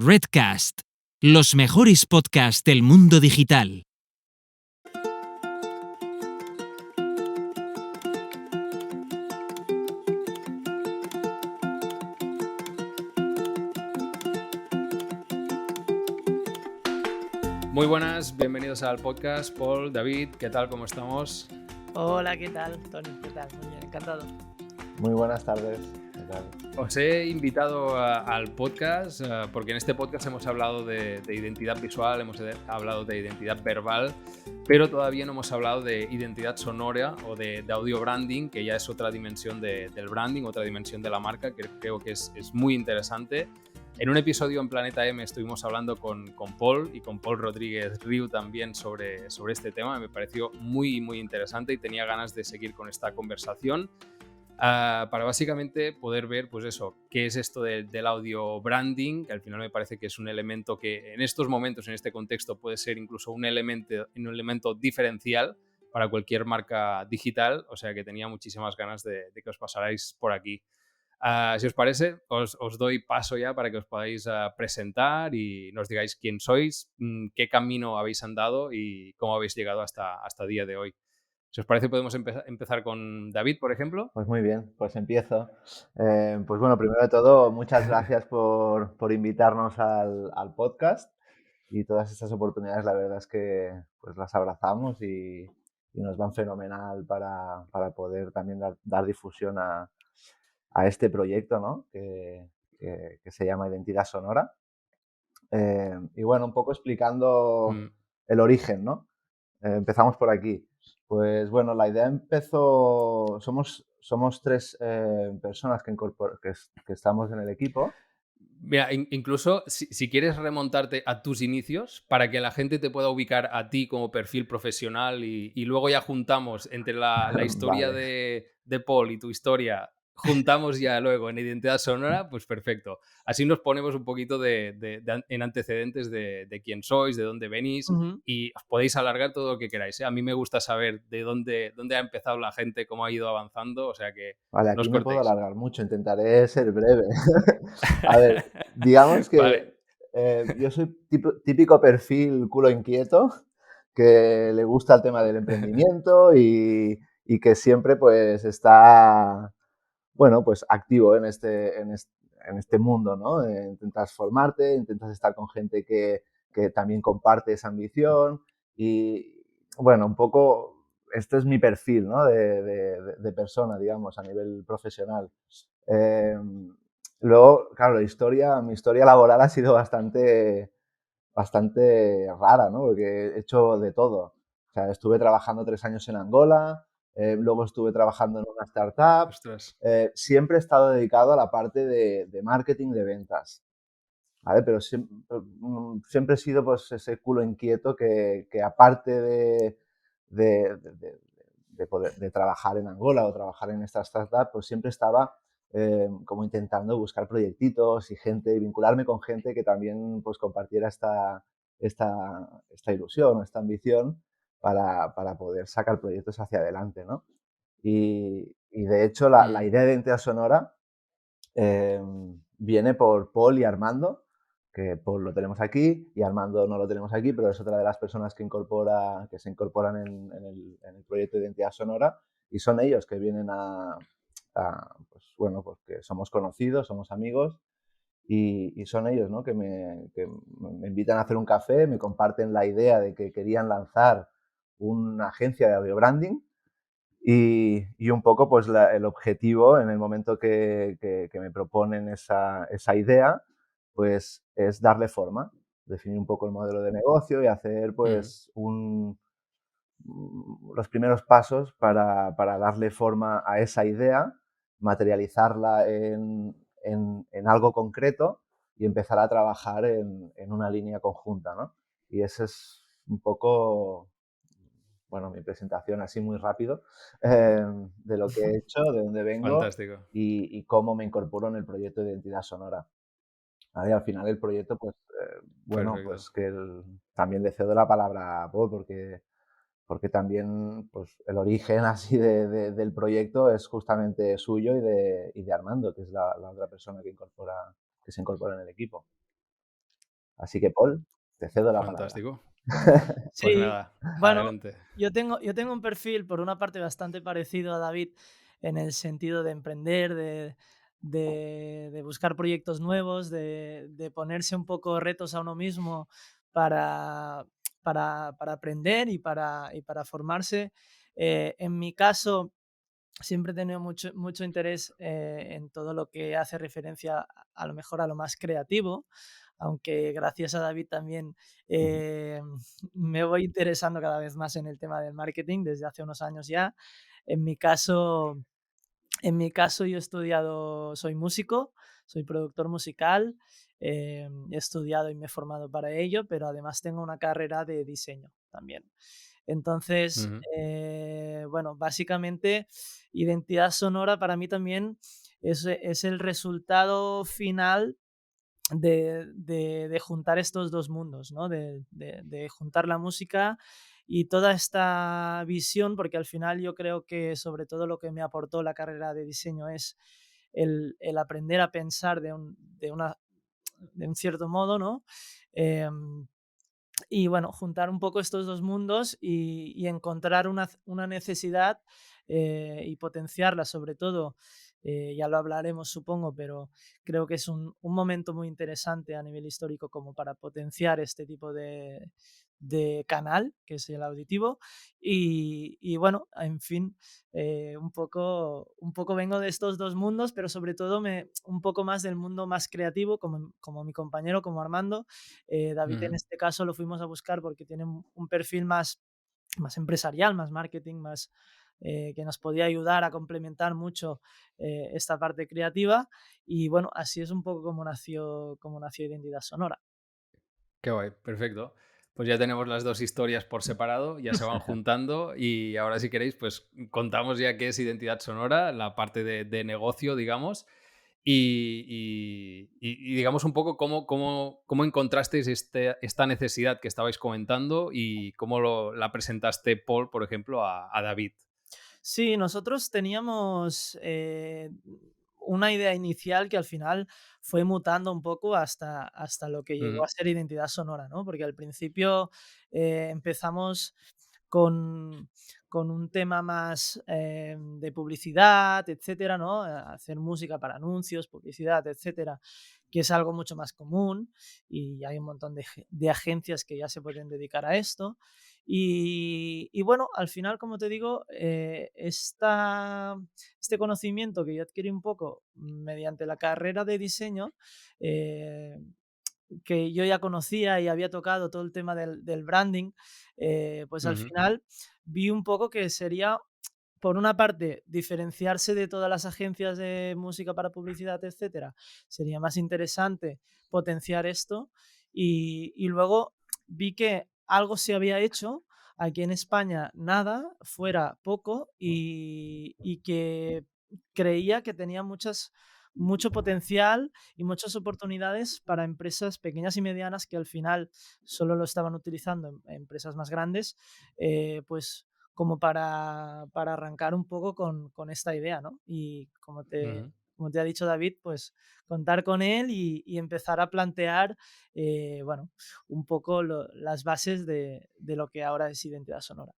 Redcast, los mejores podcasts del mundo digital. Muy buenas, bienvenidos al podcast. Paul, David, ¿qué tal? ¿Cómo estamos? Hola, ¿qué tal, Tony? ¿Qué tal? Muy bien, encantado. Muy buenas tardes. ¿Qué tal? Os he invitado al podcast porque en este podcast hemos hablado de identidad visual, hemos hablado de identidad verbal, pero todavía no hemos hablado de identidad sonora o de audio branding, que ya es otra dimensión del branding, otra dimensión de la marca, que creo que es muy interesante. En un episodio en Planeta M estuvimos hablando con Paul y con Paul Rodríguez Riu también sobre este tema. Me pareció muy interesante y tenía ganas de seguir con esta conversación. Para básicamente poder ver, pues eso, qué es esto del audio branding, que al final me parece que es un elemento que en estos momentos, en este contexto, puede ser incluso un elemento diferencial para cualquier marca digital, o sea que tenía muchísimas ganas de que os pasarais por aquí. Si os parece, os doy paso ya para que os podáis presentar y nos digáis quién sois, qué camino habéis andado y cómo habéis llegado hasta día de hoy. Si os parece, podemos empezar con David, por ejemplo. Pues muy bien, pues empiezo. Pues bueno, primero de todo, muchas gracias por invitarnos al podcast y todas estas oportunidades, la verdad es que pues las abrazamos y nos van fenomenal para poder también dar difusión a este proyecto, ¿no? que se llama Identidad Sonora. Y bueno, un poco explicando el origen, ¿no? Empezamos por aquí. Pues bueno, la idea empezó, somos tres personas que estamos en el equipo. Mira, incluso si quieres remontarte a tus inicios para que la gente te pueda ubicar a ti como perfil profesional y luego ya juntamos entre la historia Vale. de Paul y tu historia, juntamos ya luego en identidad sonora, pues perfecto. Así nos ponemos un poquito en antecedentes de quién sois, de dónde venís y os podéis alargar todo lo que queráis, ¿eh? A mí me gusta saber de dónde ha empezado la gente, cómo ha ido avanzando, o sea que Vale, no os aquí me puedo cortéis. alargar mucho, intentaré ser breve. A ver, digamos Vale. que yo soy típico perfil culo inquieto, que le gusta el tema del emprendimiento y que siempre pues está, bueno, pues activo en este mundo, ¿no? Intentas formarte, intentas estar con gente que también comparte esa ambición y, bueno, un poco este es mi perfil, ¿no? de persona, digamos, a nivel profesional. Luego, claro, mi historia laboral ha sido bastante rara, ¿no? Porque he hecho de todo. O sea, estuve trabajando 3 años en Angola, luego estuve trabajando en una startup. Ostras. Siempre he estado dedicado a la parte de marketing, de ventas, ¿vale? Pero siempre he sido pues ese culo inquieto que aparte de trabajar en Angola o trabajar en esta startup, pues siempre estaba como intentando buscar proyectitos y gente, y vincularme con gente que también pues compartiera esta ilusión, esta ambición para poder sacar proyectos hacia adelante, ¿no? Y de hecho la idea de identidad sonora viene por Paul y Armando, que Paul lo tenemos aquí y Armando no lo tenemos aquí, pero es otra de las personas que se incorporan en el proyecto de identidad sonora, y son ellos que vienen pues bueno, pues que somos conocidos, somos amigos, y son ellos, ¿no? que me invitan a hacer un café, me comparten la idea de que querían lanzar una agencia de audio branding. Y un poco pues el objetivo en el momento que me proponen esa idea, pues es darle forma, definir un poco el modelo de negocio y hacer pues los primeros pasos para darle forma a esa idea, materializarla en algo concreto y empezar a trabajar en una línea conjunta, ¿no? Y ese es un poco, bueno, mi presentación así muy rápido, de lo que he hecho, de dónde vengo Fantástico. y cómo me incorporo en el proyecto de identidad sonora. ¿Vale? Al final el proyecto, pues, bueno, Perfecto. pues que también le cedo la palabra a Paul porque también pues, el origen así del proyecto es justamente suyo y de Armando, que es la otra persona que se incorpora en el equipo. Así que, Paul, te cedo la palabra. Fantástico. Pues Sí, nada, bueno, adelante. yo tengo un perfil, por una parte, bastante parecido a David, en el sentido de emprender, de buscar proyectos nuevos, de ponerse un poco retos a uno mismo para para aprender y para formarse. En mi caso, siempre he tenido mucho interés, en todo lo que hace referencia a lo mejor a lo más creativo, aunque gracias a David también, Ujú, eh, me voy interesando cada vez más en el tema del marketing desde hace unos años ya. En mi caso yo he estudiado, soy músico, soy productor musical, he estudiado y me he formado para ello, pero además tengo una carrera de diseño también. Entonces, Ujú, bueno, básicamente, identidad sonora para mí también es el resultado final de juntar estos dos mundos, ¿no? De juntar la música y toda esta visión, porque al final yo creo que sobre todo lo que me aportó la carrera de diseño es el aprender a pensar de un cierto modo, ¿no? Em, y bueno, juntar un poco estos dos mundos y encontrar una necesidad, y potenciarla, sobre todo, ya lo hablaremos, supongo, pero creo que es un momento muy interesante a nivel histórico como para potenciar este tipo de canal, que es el auditivo. Y bueno, en fin, un poco vengo de estos dos mundos, pero sobre todo un poco más del mundo más creativo, como mi compañero, como Armando. David, en ujú, este caso, lo fuimos a buscar porque tiene un perfil más empresarial, más marketing, más, que nos podía ayudar a complementar mucho, esta parte creativa. Y bueno, así es un poco como nació Identidad Sonora. qué guay, perfecto. Pues ya tenemos las dos historias por separado, ya se van juntando y ahora si queréis, pues contamos ya qué es identidad sonora, la parte de negocio, digamos, y digamos un poco cómo encontrasteis esta necesidad que estabais comentando y cómo la presentaste, Paul, por ejemplo, a David. Sí, nosotros teníamos, una idea inicial que al final fue mutando un poco hasta lo que llegó Ujú, a ser Identidad Sonora, ¿no? Porque al principio, empezamos con, con un tema más, de publicidad, etcétera, ¿no? Hacer música para anuncios, publicidad, etcétera, que es algo mucho más común y hay un montón de agencias que ya se pueden dedicar a esto. Y bueno, al final, como te digo, este conocimiento que yo adquirí un poco mediante la carrera de diseño, eh, que yo ya conocía y había tocado todo el tema del branding, pues al ujú, final vi un poco que sería, por una parte, diferenciarse de todas las agencias de música para publicidad, etcétera, sería más interesante potenciar esto. Y luego vi que algo se había hecho, aquí en España nada, fuera poco, y que creía que tenía mucho potencial y muchas oportunidades para empresas pequeñas y medianas que al final solo lo estaban utilizando empresas más grandes, pues como para arrancar un poco con esta idea, ¿no? Y ujú. como te ha dicho David, pues contar con él y empezar a plantear, bueno, un poco las bases de lo que ahora es identidad sonora.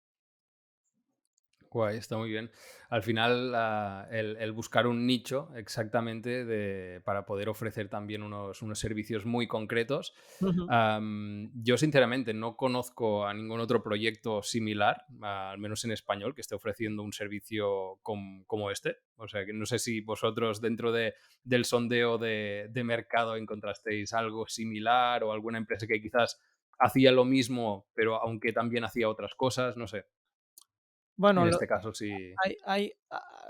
Guay, está muy bien. Al final, el buscar un nicho exactamente para poder ofrecer también unos servicios muy concretos. Ujú. Yo, sinceramente, no conozco a ningún otro proyecto similar, al menos en español, que esté ofreciendo un servicio como este. O sea, que no sé si vosotros dentro del sondeo de mercado encontrasteis algo similar o alguna empresa que quizás hacía lo mismo, pero aunque también hacía otras cosas, no sé. Bueno, En este caso sí.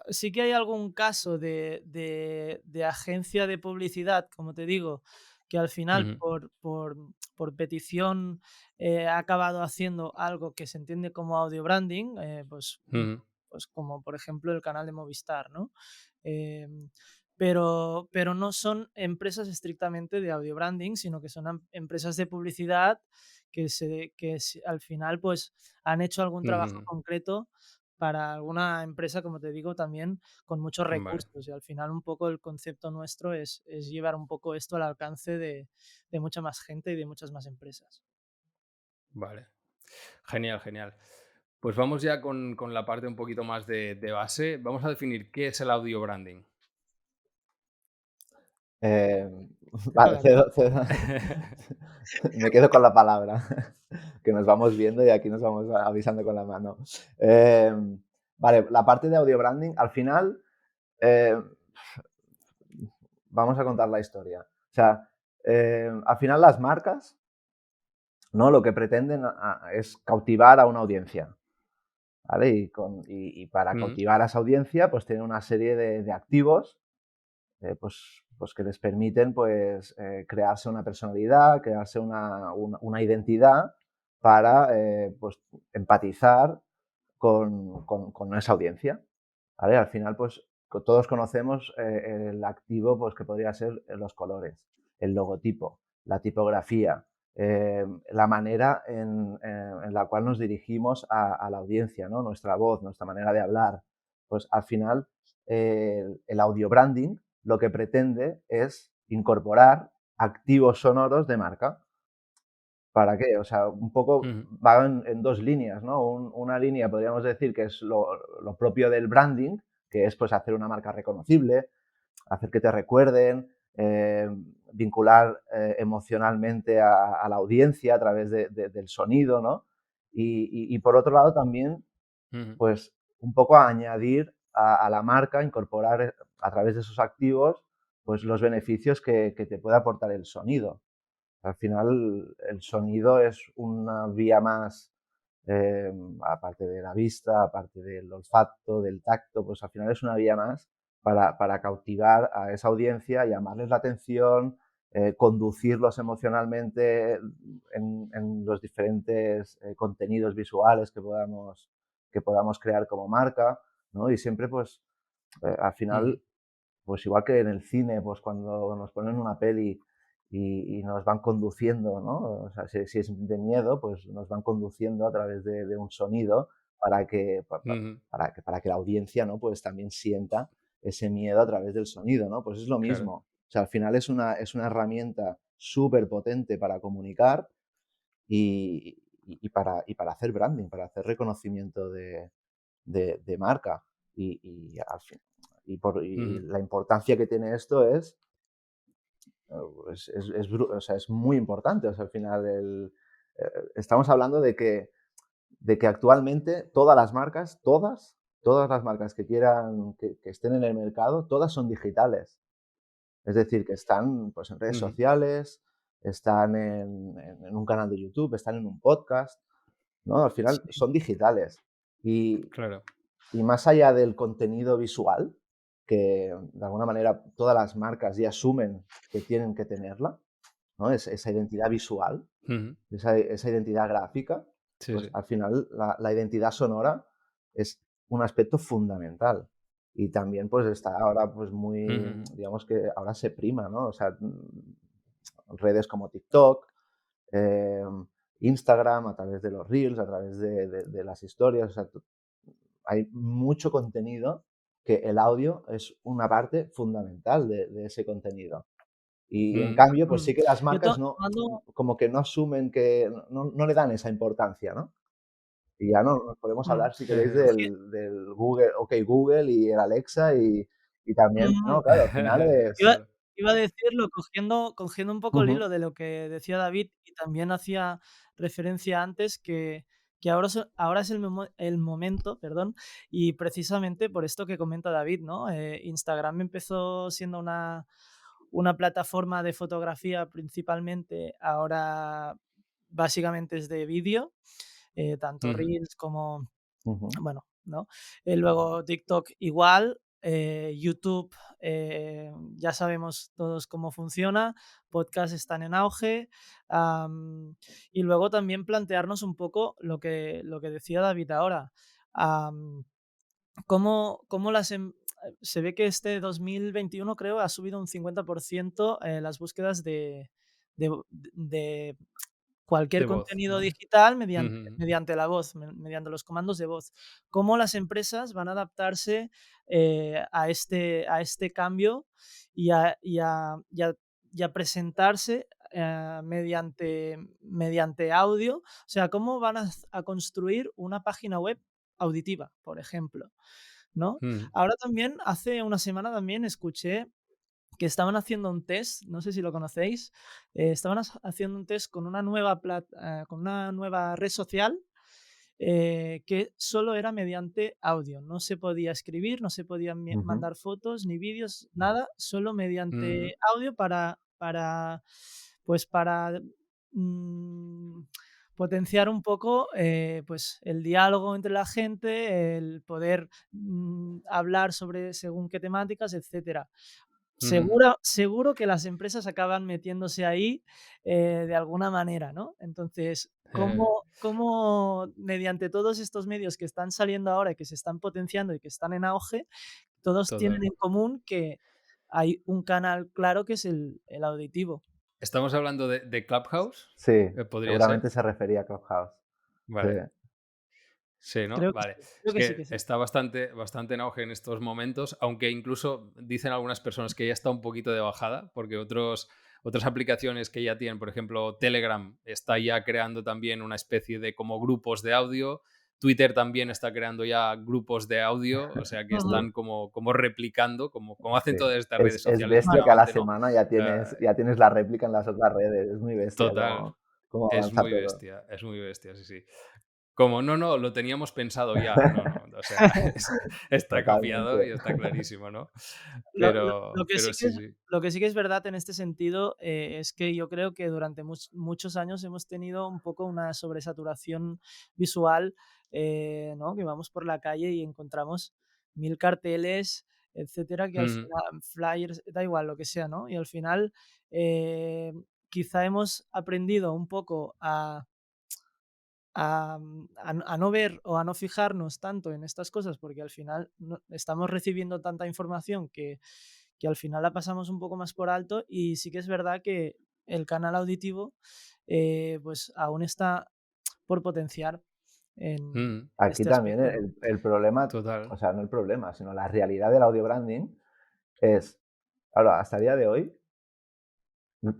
sí que hay algún caso de agencia de publicidad, como te digo, que al final Ujú, por petición, ha acabado haciendo algo que se entiende como audio branding, ujú, pues como por ejemplo el canal de Movistar, ¿no? Em, pero no son empresas estrictamente de audio branding, sino que son empresas de publicidad al final pues han hecho algún trabajo ujú, concreto para alguna empresa, como te digo, también con muchos Vale, recursos. Y al final un poco el concepto nuestro es llevar un poco esto al alcance de mucha más gente y de muchas más empresas. vale. Genial, genial. Pues vamos ya con la parte un poquito más de base. Vamos a definir qué es el audio branding. Eh, Te vale, toca, te toca. me quedo con la palabra, que nos vamos viendo y aquí nos vamos avisando con la mano. Eh, vale, la parte de audio branding, al final, eh, vamos a contar la historia. O sea, al final las marcas, ¿no? Lo que pretenden es cautivar a una audiencia, ¿vale? Y para Ujú, cautivar a esa audiencia, pues tienen una serie de activos pues que les permiten pues, crearse una personalidad, crearse una identidad para pues, empatizar con esa audiencia. ¿Vale? Al final, pues todos conocemos el activo pues, que podría ser los colores, el logotipo, la tipografía, la manera en la cual nos dirigimos a la audiencia, ¿no? Nuestra voz, nuestra manera de hablar. Pues al final, el audio branding lo que pretende es incorporar activos sonoros de marca. ¿Para qué? O sea, un poco ujú, va en 2 líneas, ¿no? Una línea podríamos decir que es lo propio del branding, que es, pues, hacer una marca reconocible, hacer que te recuerden, vincular, emocionalmente a la audiencia a través del sonido, ¿no? Y por otro lado también, ujú, pues, un poco añadir a la marca, incorporar, a través de esos activos, pues, los beneficios que te puede aportar el sonido. Al final, el sonido es una vía más, aparte de la vista, aparte del olfato, del tacto, pues al final es una vía más para cautivar a esa audiencia, llamarles la atención, conducirlos emocionalmente en los diferentes contenidos visuales que podamos crear como marca, ¿no? Y siempre, pues, al ujú, final pues igual que en el cine, pues cuando nos ponen una peli y nos van conduciendo, ¿no? O sea, si es de miedo, pues nos van conduciendo a través de un sonido para que, ujú. para que la audiencia, ¿no? Pues también sienta ese miedo a través del sonido, ¿no? Pues es lo Claro. mismo. O sea, al final es una herramienta súper potente para comunicar y para hacer branding, para hacer reconocimiento de marca. Al fin, y Ujú, la importancia que tiene esto o sea, es muy importante. O sea, al final estamos hablando de que actualmente todas las marcas, todas las marcas que quieran, que estén en el mercado, todas son digitales. Es decir, que están pues, en redes ujú. sociales, están en un canal de YouTube, están en un podcast, ¿no? Al final Sí. son digitales. Y, Claro. y más allá del contenido visual, que de alguna manera todas las marcas ya asumen que tienen que tenerla, ¿no? Esa identidad visual, Ujú. esa identidad gráfica, Sí, pues sí. al final la identidad sonora es un aspecto fundamental. Y también pues está ahora pues muy, Ujú, digamos que ahora se prima, ¿no? O sea, redes como TikTok, eh, Instagram, a través de los reels, a través de las historias, o sea, hay mucho contenido que el audio es una parte fundamental de ese contenido. Y en ujú. cambio, pues Mm. sí que las Yo marcas no, tomando, como que no asumen que no le dan esa importancia, ¿no? Y ya no nos podemos mm, hablar, si queréis, cogi- del Google, okey Google y el Alexa y también, Ujú. ¿no? Claro, al final es Iba, Claro. iba a decirlo, cogiendo un poco el ujú, hilo de lo que decía David y también hacía referencia antes que ahora, ahora es el momento, perdón, y precisamente por esto que comenta David, ¿no? Instagram empezó siendo una plataforma de fotografía principalmente, ahora básicamente es de vídeo, tanto Ujú, Reels como, ujú, bueno, ¿no? Luego TikTok igual, YouTube, ya sabemos todos cómo funciona, podcasts están en auge, y luego también plantearnos un poco lo que decía David ahora, am, cómo se ve que este 2021 creo ha subido un 50% las búsquedas de cualquier De voz, contenido ¿no? digital Ujú, mediante la voz, mediante los comandos de voz. ¿Cómo las empresas van a adaptarse a este cambio y a presentarse mediante audio? O sea, ¿cómo van a construir una página web auditiva, por ejemplo? ¿No? ujú, Ahora también, hace una semana también escuché que estaban haciendo un test, no sé si lo conocéis, estaban haciendo un test con una con una nueva red social que solo era mediante audio. No se podía escribir, no se podían Ujú, mandar fotos ni vídeos, nada, solo ujú, mediante audio pues para mm, potenciar un poco pues el diálogo entre la gente, el poder hablar sobre según qué temáticas, etcétera. ujú. Seguro que las empresas acaban metiéndose ahí, de alguna manera, ¿no? Entonces, ¿cómo mediante todos estos medios que están saliendo ahora y que se están potenciando y que están en auge, todos tienen Total. en común que hay un canal claro que es el auditivo? ¿Estamos hablando de Clubhouse? sí, ¿Podría ser? seguramente se refería a Clubhouse. Sí. Vale. Sí, ¿no? Creo que Vale. sí, creo Es que sí, que que sí. está bastante en auge en estos momentos, aunque incluso dicen algunas personas que ya está un poquito de bajada, porque otras aplicaciones que ya tienen, por ejemplo, Telegram está ya creando también una especie de como grupos de audio. Twitter también está creando ya grupos de audio, o sea que Ujú. Sí, están como replicando, como hacen sí. todas estas redes Es sociales bestia que a la últimamente, ¿no? semana Eh, ya tienes la réplica en las otras redes. Es muy bestia Total, cómo avanza todo. es muy bestia, sí, sí. Como, no, no, lo teníamos pensado ya. No, no, o sea, está copiado y Totalmente. está clarísimo, ¿no? Lo que Pero sí que sí, es sí. lo que sí que es verdad en este sentido, es que yo creo que durante muchos años hemos tenido un poco una sobresaturación visual, ¿no? Que vamos por la calle y encontramos 1000 carteles, etcétera, que al Ujú, final flyers, da igual, lo que sea, ¿no? Y al final, eh, quizá hemos aprendido un poco a no ver o a no fijarnos tanto en estas cosas, porque al final estamos recibiendo tanta información que al final la pasamos un poco más por alto, y sí que es verdad que el canal auditivo pues aún está por potenciar en ujú, Aquí este también aspecto, ¿no? el problema, total. o sea, no el problema, sino la realidad del audio branding es, claro, hasta el día de hoy,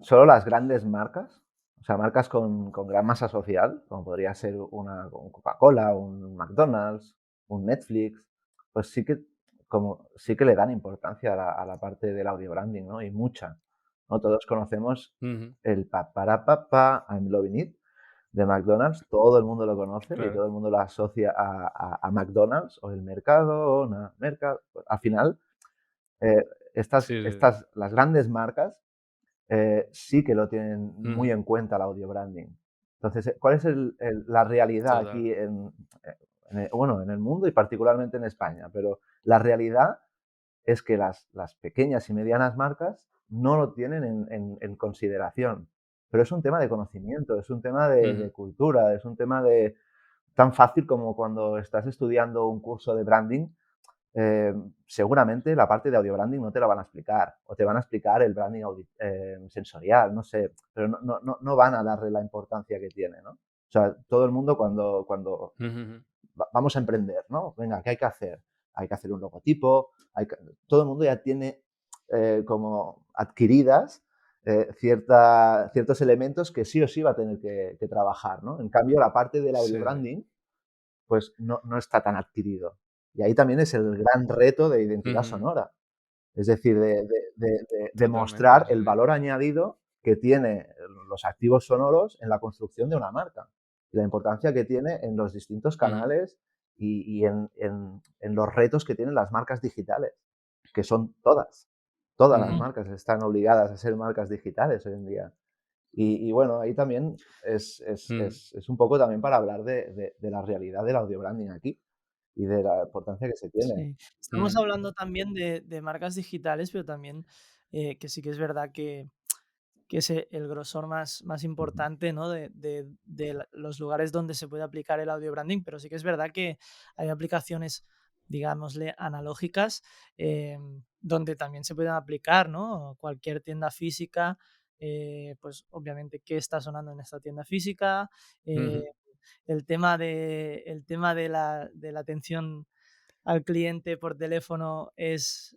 solo las grandes marcas, o sea, marcas con gran masa social, como podría ser una un Coca-Cola, un McDonald's, un Netflix, pues sí que le dan importancia a la parte del audio branding, ¿no? Y mucha, ¿no? Todos conocemos Ujú, el pa para pa pa, I'm loving it, de McDonald's, todo el mundo lo conoce y claro. todo el mundo lo asocia a McDonald's o el Mercadona, pues, al final, eh, Sí, sí, sí. las grandes marcas sí que lo tienen muy Ujú, en cuenta el audio branding. Entonces, ¿cuál es la realidad total. aquí bueno, en el mundo y particularmente en España? Pero la realidad es que las pequeñas y medianas marcas no lo tienen en consideración. Pero es un tema de conocimiento, es un tema de Ujú, cultura, es un tema de tan fácil como cuando estás estudiando un curso de branding, eh, seguramente la parte de audio branding no te la van a explicar, o te van a explicar el branding sensorial, no sé, pero no van a darle la importancia que tiene, ¿no? O sea, todo el mundo cuando ujú, ujú. vamos a emprender, ¿no? Venga, ¿qué hay que hacer? Hay que hacer un logotipo, todo el mundo ya tiene como adquiridas ciertos elementos que sí o sí va a tener que trabajar, ¿no? En cambio, la parte del audio Sí, sí. branding pues no está tan adquirido. Y ahí también es el gran reto de identidad Ujú, sonora. Es decir, de totalmente, mostrar sí, el sí. valor añadido que tiene los activos sonoros en la construcción de una marca. Y la importancia que tiene en los distintos Ujú, canales y en los retos que tienen las marcas digitales, que son todas. Todas las ujú, Mm, marcas están obligadas a ser marcas digitales hoy en día. Y bueno, ahí también ujú, es un poco también para hablar de la realidad del audio branding aquí y de la importancia que se tiene. sí. Estamos ujú, hablando también de marcas digitales, pero también que sí que es verdad que es el grosor más Ujú. importante, ¿no? Los lugares donde se puede aplicar el audio branding, pero sí que es verdad que hay aplicaciones, digámosle, analógicas, donde también se pueden aplicar, ¿no? Cualquier tienda física pues obviamente qué está sonando en esta tienda física, Ujú. el tema de la atención al cliente por teléfono es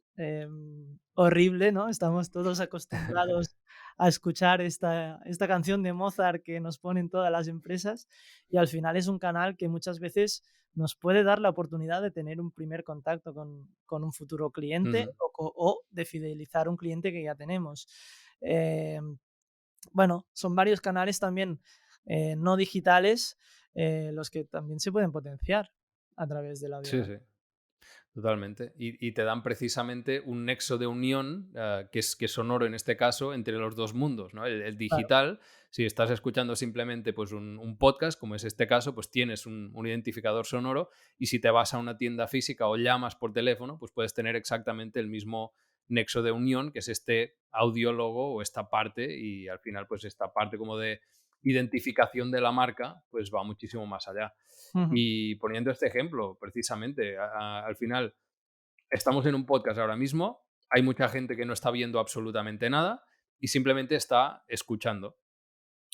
horrible, ¿no? Estamos todos acostumbrados a escuchar esta canción de Mozart que nos ponen todas las empresas y al final es un canal que muchas veces nos puede dar la oportunidad de tener un primer contacto con un futuro cliente Ujú. o de fidelizar un cliente que ya tenemos. Bueno, son varios canales también no digitales los que también se pueden potenciar a través del Sí, audio. sí. Totalmente. Y te dan precisamente un nexo de unión, que es sonoro en este caso, entre los dos mundos, ¿no? El Claro. digital, si estás escuchando simplemente pues, un podcast, como es este caso, pues tienes un identificador sonoro y si te vas a una tienda física o llamas por teléfono, pues puedes tener exactamente el mismo nexo de unión, que es este audiólogo o esta parte y al final pues esta parte como de identificación de la marca, pues va muchísimo más allá. Ujú, Y poniendo este ejemplo, precisamente, al final estamos en un podcast ahora mismo, hay mucha gente que no está viendo absolutamente nada y simplemente está escuchando.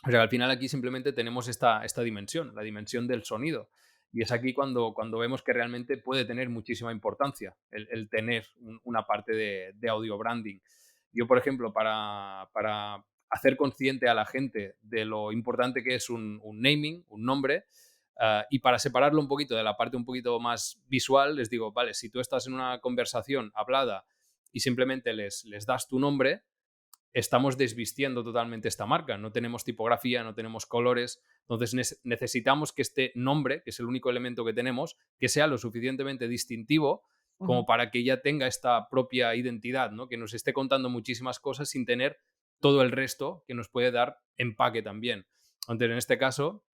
O sea, al final aquí simplemente tenemos esta dimensión, la dimensión del sonido. Y es aquí cuando vemos que realmente puede tener muchísima importancia el tener una parte de audio branding. Yo, por ejemplo, para hacer consciente a la gente de lo importante que es un naming, un nombre, y para separarlo un poquito de la parte un poquito más visual, les digo, vale, si tú estás en una conversación hablada y simplemente les das tu nombre, estamos desvistiendo totalmente esta marca. No tenemos tipografía, no tenemos colores. Entonces necesitamos que este nombre, que es el único elemento que tenemos, que sea lo suficientemente distintivo ujú, como para que ya tenga esta propia identidad, ¿no? Que nos esté contando muchísimas cosas sin tener todo el resto que nos puede dar empaque también. Entonces, en este caso,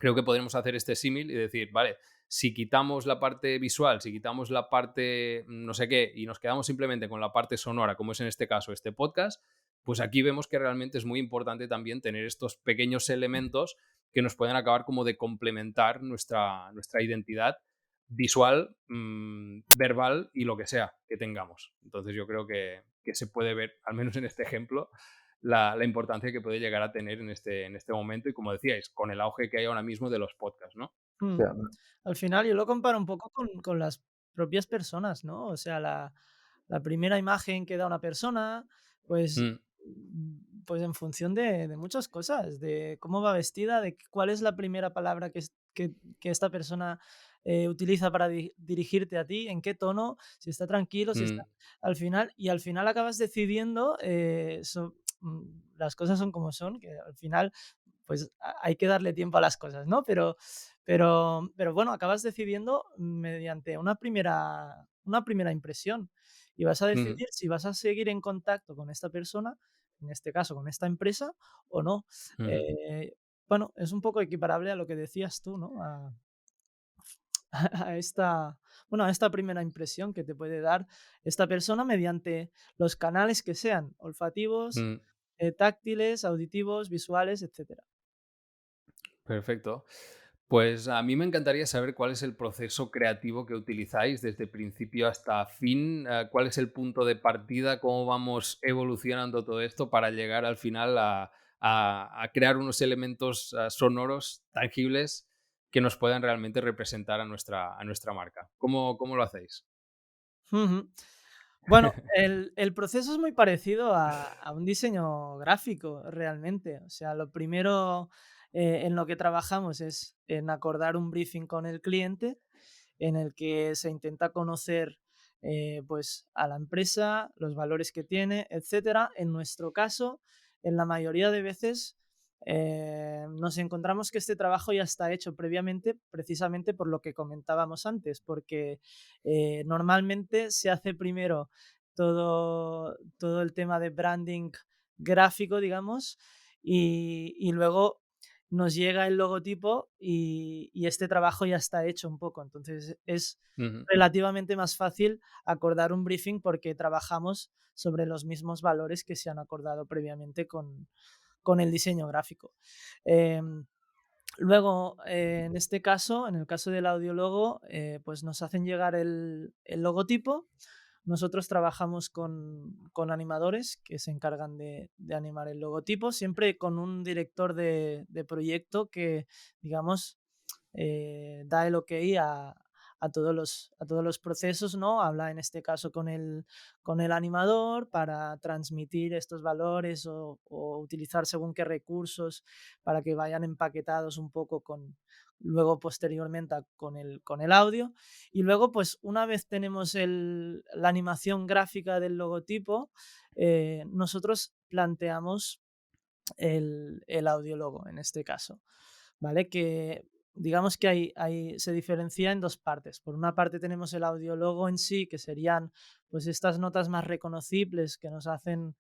creo que podremos hacer este símil y decir, vale, si quitamos la parte visual, si quitamos la parte no sé qué y nos quedamos simplemente con la parte sonora, como es en este caso este podcast, pues aquí vemos que realmente es muy importante también tener estos pequeños elementos que nos pueden acabar como de complementar nuestra identidad visual, verbal y lo que sea que tengamos. Entonces yo creo que se puede ver, al menos en este ejemplo, la importancia que puede llegar a tener en este momento y como decíais, con el auge que hay ahora mismo de los podcasts, ¿no? mm. Sí, Al final yo lo comparo un poco con las propias personas, ¿no? O sea, la primera imagen que da una persona, pues, Mm, pues en función de muchas cosas, de cómo va vestida, de cuál es la primera palabra que esta persona utiliza para dirigirte a ti, en qué tono, si está tranquilo, si está mm, al final acabas decidiendo, las cosas son como son, que al final pues hay que darle tiempo a las cosas, ¿no? Pero bueno, acabas decidiendo mediante una primera impresión y vas a mm, decidir si vas a seguir en contacto con esta persona, en este caso con esta empresa, o no. mm, Eh, bueno, es un poco equiparable a lo que decías tú, ¿no? A esta, bueno, a esta primera impresión que te puede dar esta persona mediante los canales que sean, olfativos, mm. táctiles, auditivos, visuales, etcétera. Perfecto. Pues a mí me encantaría saber cuál es el proceso creativo que utilizáis desde principio hasta fin, cuál es el punto de partida, cómo vamos evolucionando todo esto para llegar al final a crear unos elementos sonoros tangibles que nos puedan realmente representar a nuestra marca. ¿Cómo lo hacéis? Ujú. Bueno, el proceso es muy parecido a un diseño gráfico realmente. O sea, lo primero en lo que trabajamos es en acordar un briefing con el cliente en el que se intenta conocer pues a la empresa, los valores que tiene, etcétera. En nuestro caso, en la mayoría de veces nos encontramos que este trabajo ya está hecho previamente, precisamente por lo que comentábamos antes, porque normalmente se hace primero todo el tema de branding gráfico, digamos, y luego nos llega el logotipo y este trabajo ya está hecho un poco. Entonces es Ujú, relativamente más fácil acordar un briefing porque trabajamos sobre los mismos valores que se han acordado previamente con el diseño gráfico. Em, Luego, en este caso, en el caso del audiólogo, pues nos hacen llegar el logotipo, nosotros trabajamos con animadores que se encargan de animar el logotipo, siempre con un director de proyecto que, digamos, da el ok a todos los procesos, ¿no? Habla en este caso con el animador para transmitir estos valores o utilizar según qué recursos para que vayan empaquetados un poco luego posteriormente con el audio. Y luego, pues una vez tenemos la animación gráfica del logotipo, nosotros planteamos el audiólogo en este caso, ¿vale? Que digamos que se diferencia en dos partes. Por una parte tenemos el audiólogo en sí, que serían pues estas notas más reconocibles que nos hacen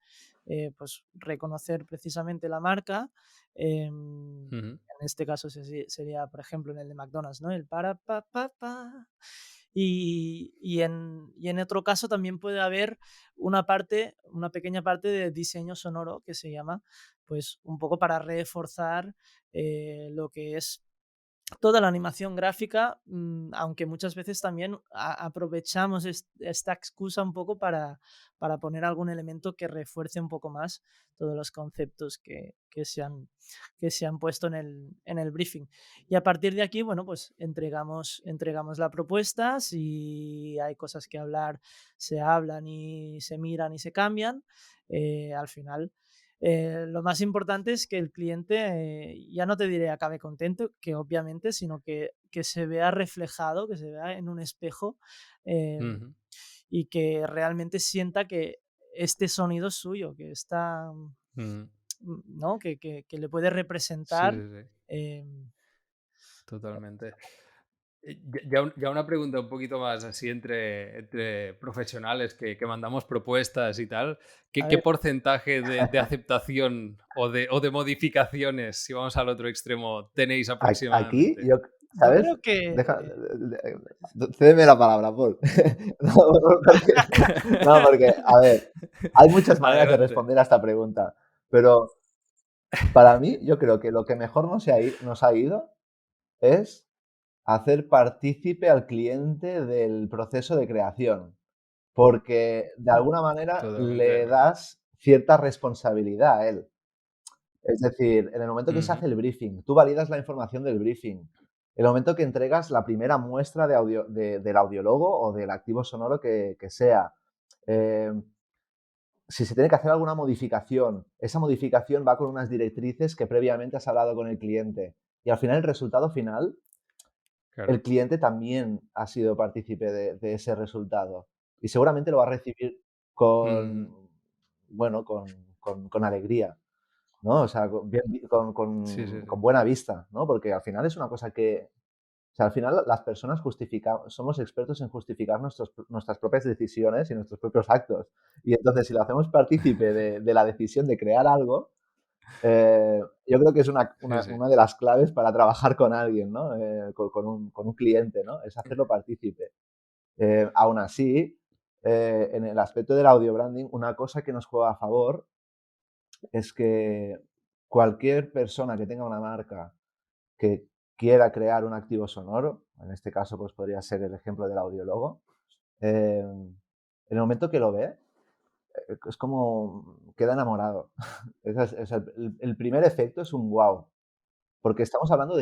pues reconocer precisamente la marca. Ujú. En este caso sería, por ejemplo, en el de McDonald's, ¿no? El para, pa. Y en otro caso también puede haber una pequeña parte de diseño sonoro que se llama, pues un poco para reforzar lo que es toda la animación gráfica, aunque muchas veces también aprovechamos esta excusa un poco para poner algún elemento que refuerce un poco más todos los conceptos que se han puesto en el briefing. Y a partir de aquí, bueno, pues entregamos la propuesta. Si hay cosas que hablar, se hablan y se miran y se cambian. Al final, lo más importante es que el cliente, ya no te diré acabe contento, que obviamente, sino que se vea reflejado, que se vea en un espejo Ujú. y que realmente sienta que este sonido es suyo, que está, Ujú. ¿no? Que le puede Sí, representar. sí, sí, eh, totalmente. Ya una pregunta un poquito más así entre profesionales que mandamos propuestas y tal. a Qué ver, porcentaje de aceptación o de modificaciones, si vamos al otro extremo, tenéis Aquí, aproximadamente? yo ¿sabes? creo que Deja, cédeme la palabra, Paul. No, porque, no, porque, a ver, hay muchas maneras de Adelante. responder a esta pregunta, pero para mí, yo creo que lo que mejor nos ha ido es hacer partícipe al cliente del proceso de creación, porque de alguna manera Totalmente de le acuerdo. das cierta responsabilidad a él. Es decir, en el momento que se Ujú. hace el briefing, tú validas la información del briefing. En el momento que entregas la primera muestra de del audiólogo o del activo sonoro que sea. Eh, si se tiene que hacer alguna modificación, esa modificación va con unas directrices que previamente has hablado con el cliente. Y al final, el resultado final, Claro. el cliente también ha sido partícipe de ese resultado. Y seguramente lo va a recibir Ujú. con, bueno, con alegría. ¿No? O sea, Sí, sí, sí. con buena vista, ¿no? Porque al final es una cosa que, o sea, al final las personas somos expertos en justificar nuestras propias decisiones y nuestros propios actos. Y entonces, si lo hacemos partícipe de la decisión de crear algo, yo creo que es Sí, sí. una de las claves para trabajar con alguien, ¿no? Con un cliente, ¿no? Es hacerlo partícipe. Aún así, en el aspecto del audio branding, una cosa que nos juega a favor es que cualquier persona que tenga una marca que quiera crear un activo sonoro, en este caso pues podría ser el ejemplo del audiólogo, en el momento que lo ve, es como queda enamorado. El primer efecto es un wow, porque estamos hablando Ujú.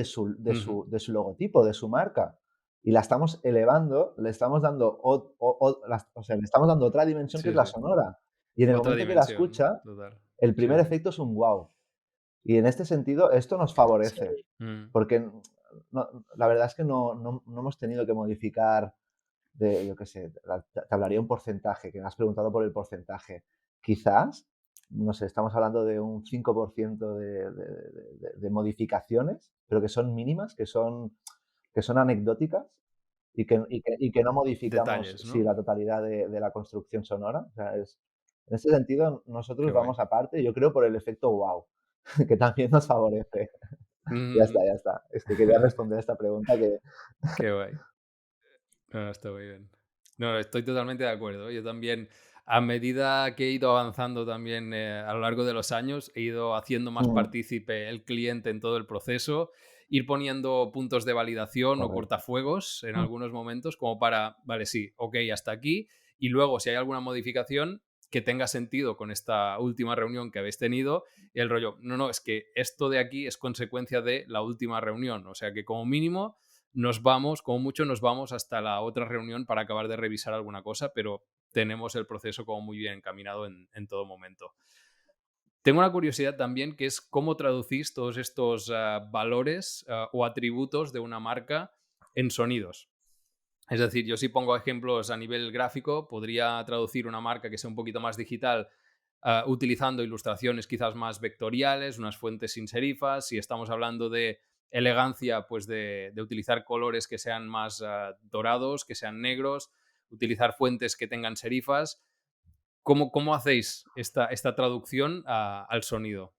de su logotipo, de su marca, y la estamos elevando, le estamos dando, o sea, le estamos dando otra dimensión que es Sí, la sí. sonora. Y en el Otra momento que la dimensión, escucha, total. el Sí, primer sí. efecto es un wow. Y en este sentido, esto nos sí, favorece, Mm. porque la verdad es que no hemos tenido que modificar yo qué sé, te hablaría un porcentaje, que me has preguntado por el porcentaje. Quizás, no sé, estamos hablando de un 5% de modificaciones, pero que son mínimas, que son anecdóticas y que no modificamos Detalles, sí, ¿no? la totalidad de la construcción sonora. O sea, en ese sentido, nosotros Qué guay. vamos aparte, yo creo, por el efecto wow, que también nos favorece. Ya está, Ujú. ya está. Es que quería responder a esta pregunta que... Qué guay. No, no, está muy bien. No, estoy totalmente de acuerdo. Yo también, a medida que he ido avanzando también a lo largo de los años, he ido haciendo más Mm, partícipe el cliente en todo el proceso, ir poniendo puntos de validación o correcto. cortafuegos en mm, algunos momentos como para, vale, sí, ok, hasta aquí. y luego si hay alguna modificación que tenga sentido con esta última reunión que habéis tenido, y el rollo, no, es que esto de aquí es consecuencia de la última reunión, o sea que como mínimo nos vamos, como mucho nos vamos hasta la otra reunión para acabar de revisar alguna cosa, pero tenemos el proceso como muy bien encaminado en todo momento. Tengo una curiosidad también que es cómo traducís todos estos valores o atributos de una marca en sonidos. Es decir, yo si pongo ejemplos a nivel gráfico, podría traducir una marca que sea un poquito más digital utilizando ilustraciones quizás más vectoriales, unas fuentes sin serifas. Si estamos hablando de elegancia, pues de utilizar colores que sean más dorados, que sean negros, utilizar fuentes que tengan serifas. ¿Cómo hacéis esta traducción al sonido?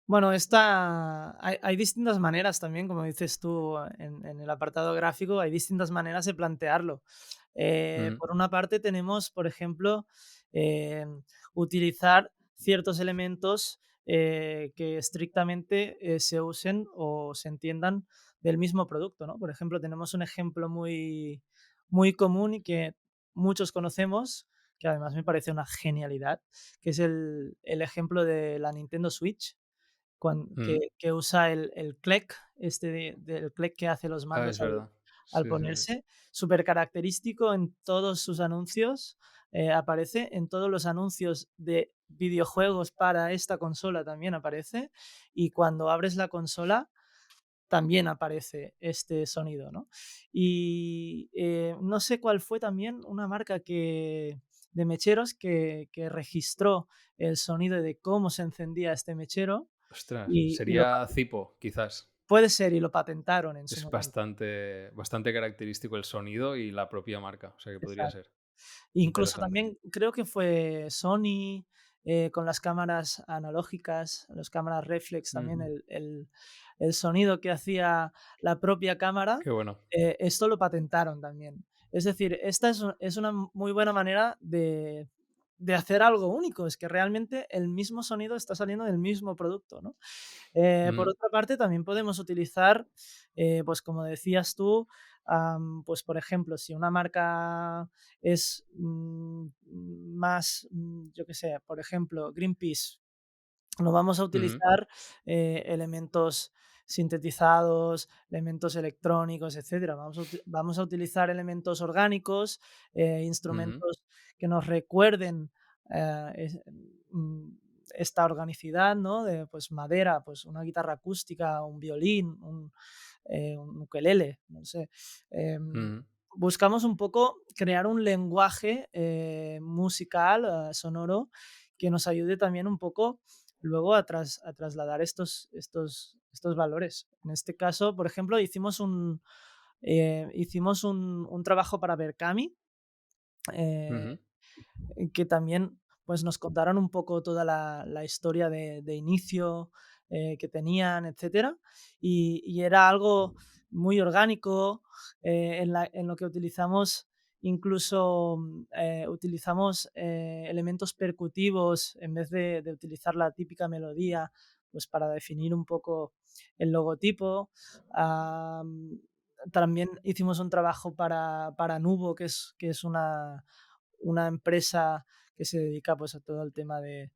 Bueno, hay distintas maneras también, como dices tú, en el apartado gráfico, hay distintas maneras de plantearlo. Mm, Por una parte tenemos, por ejemplo, utilizar ciertos elementos que estrictamente se usen o se entiendan del mismo producto, ¿no? Por ejemplo, tenemos un ejemplo muy común y que muchos conocemos, que además me parece una genialidad, que es el ejemplo de la Nintendo Switch mm. que usa el CLEC, del CLEC que hace los Ah, mandos es verdad. al Sí, sí, sí. ponerse, súper característico en todos sus anuncios, aparece en todos los anuncios de videojuegos para esta consola también aparece, y cuando abres la consola también aparece este sonido, ¿no? Y, no sé cuál fue también una marca de mecheros que registró el sonido de cómo se encendía este mechero Ostras, y lo sería Zippo, quizás. puede ser, y lo patentaron en su Es momento. bastante característico el sonido y la propia marca, o sea que podría Exacto. ser Incluso interesante. también creo que fue Sony, con las cámaras analógicas, las cámaras reflex también, Ujú. el sonido que hacía la propia cámara, Qué bueno. esto lo patentaron también. Es decir, esta es una muy buena manera de hacer algo único, es que realmente el mismo sonido está saliendo del mismo producto, ¿no? Por Mm, otra parte, también podemos utilizar, pues como decías tú, pues por ejemplo, si una marca es más, yo qué sé, por ejemplo, Greenpeace, no vamos a ujú, utilizar elementos sintetizados, elementos electrónicos, etcétera. Vamos a utilizar elementos orgánicos, ujú, instrumentos que nos recuerden eh, es- mm, esta organicidad, ¿no? De pues madera, pues una guitarra acústica, un violín, un ukelele, no sé. ujú, Buscamos un poco crear un lenguaje musical, sonoro, que nos ayude también un poco luego a trasladar estos valores. En este caso, por ejemplo, hicimos un trabajo para Berkami, eh, ujú, que también pues, nos contaron un poco toda la historia de inicio que tenían, etcétera. Y era algo muy orgánico, en lo que utilizamos incluso utilizamos elementos percutivos en vez de utilizar la típica melodía, pues para definir un poco el logotipo. Am, También hicimos un trabajo para Nubo, que es una empresa que se dedica pues a todo el tema de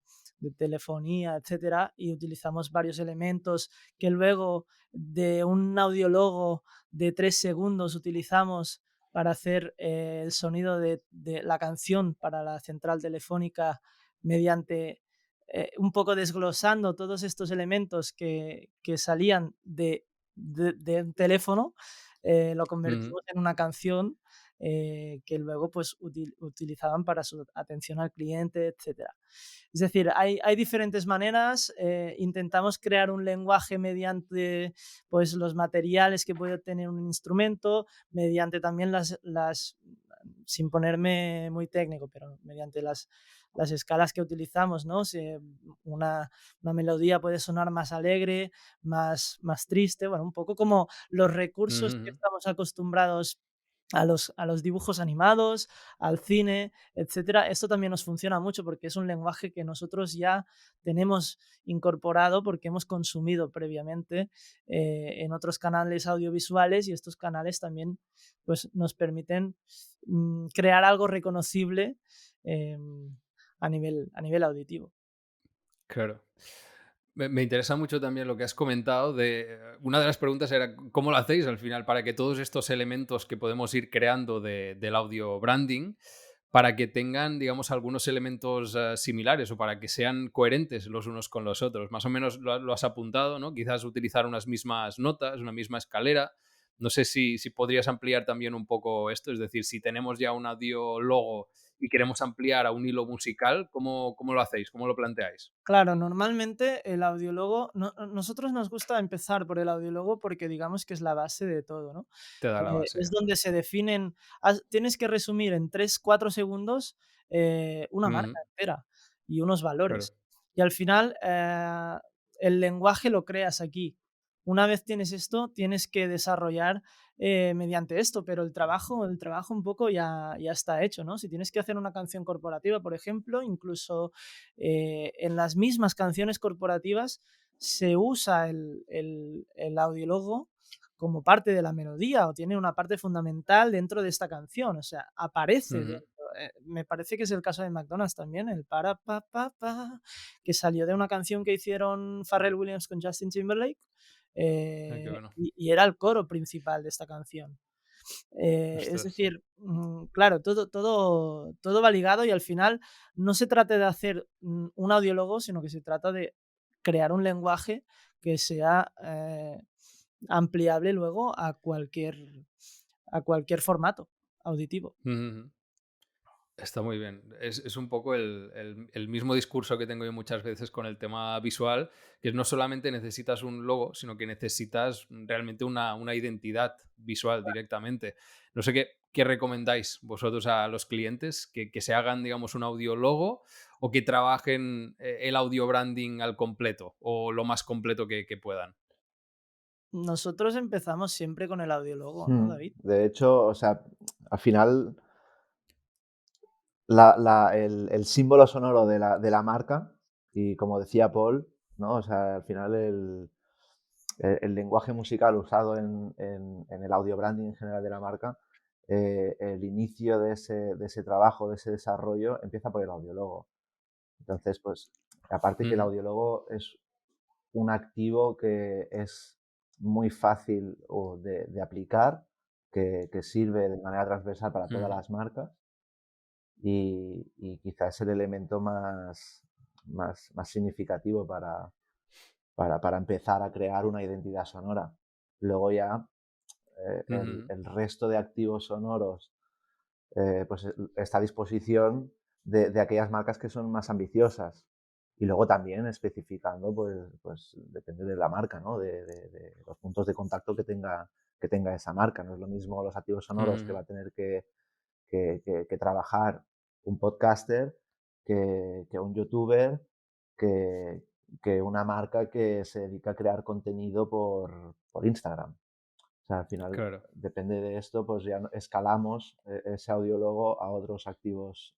telefonía, etcétera, y utilizamos varios elementos que luego de un audiólogo de 3 segundos utilizamos para hacer el sonido de la canción para la central telefónica mediante un poco desglosando todos estos elementos que salían de un teléfono, lo ujú, convertimos en una canción que luego pues utilizaban para su atención al cliente, etcétera. Es decir, hay diferentes maneras, intentamos crear un lenguaje mediante pues, los materiales que puede tener un instrumento, mediante también sin ponerme muy técnico, pero mediante las escalas que utilizamos, ¿no? Si una melodía puede sonar más alegre, más triste, bueno, un poco como los recursos que ujú, estamos acostumbrados a los dibujos animados, al cine, etcétera. Esto también nos funciona mucho porque es un lenguaje que nosotros ya tenemos incorporado porque hemos consumido previamente en otros canales audiovisuales, y estos canales también pues, nos permiten crear algo reconocible a nivel auditivo. Claro. Me interesa mucho también lo que has comentado una de las preguntas era cómo lo hacéis al final para que todos estos elementos que podemos ir creando del audio branding, para que tengan, digamos, algunos elementos similares o para que sean coherentes los unos con los otros. Más o menos lo has apuntado, ¿no? Quizás utilizar unas mismas notas, una misma escalera. No sé si podrías ampliar también un poco esto, es decir, si tenemos ya un audio logo y queremos ampliar a un hilo musical, ¿cómo lo hacéis? ¿Cómo lo planteáis? Claro, normalmente el audiólogo, nosotros nos gusta empezar por el audiólogo porque digamos que es la base de todo, ¿no? Te da la base. Es donde se definen, tienes que resumir en 3 4 segundos una Ujú, marca entera y unos claro. valores. Y al final el lenguaje lo creas aquí. Una vez tienes esto, tienes que desarrollar mediante esto, pero el trabajo un poco ya está hecho, ¿no? Si tienes que hacer una canción corporativa, por ejemplo, incluso en las mismas canciones corporativas se usa el audiólogo como parte de la melodía o tiene una parte fundamental dentro de esta canción, o sea, aparece Ujú. dentro. Me parece que es el caso de McDonald's también, el para pa pa pa, que salió de una canción que hicieron Pharrell Williams con Justin Timberlake, Ah, qué bueno. y era el coro principal de esta canción. Es Ostras. decir, claro, todo va ligado y al final no se trata de hacer un audiólogo, sino que se trata de crear un lenguaje que sea ampliable luego a cualquier formato auditivo. Ujú, ujú. Está muy bien. Es un poco el mismo discurso que tengo yo muchas veces con el tema visual, que es no solamente necesitas un logo, sino que necesitas realmente una identidad visual directamente. No sé qué recomendáis vosotros a los clientes, que se hagan, digamos, un audio logo o que trabajen el audio branding al completo o lo más completo que puedan. Nosotros empezamos siempre con el audiólogo, ¿no, David? De hecho, o sea, al final el símbolo sonoro de la marca y como decía Paul, ¿no? O sea, al final el lenguaje musical usado en el audio branding en general de la marca, el inicio de ese trabajo, de ese desarrollo, empieza por el audiólogo. Entonces, pues, aparte que el Ujú, audiólogo es un activo que es muy fácil de aplicar, que sirve de manera transversal para todas ujú, las marcas y quizás es el elemento más significativo para empezar a crear una identidad sonora. Luego ya ujú, el resto de activos sonoros pues está a disposición de aquellas marcas que son más ambiciosas. Y luego también especificando, pues depende de la marca, ¿no? De los puntos de contacto que tenga esa marca. No es lo mismo los activos sonoros que ujú. va a tener que trabajar un podcaster, que un youtuber, que, que una marca que se dedica a crear contenido por Instagram. O sea, al final Claro. depende de esto, pues ya escalamos ese audiólogo a otros activos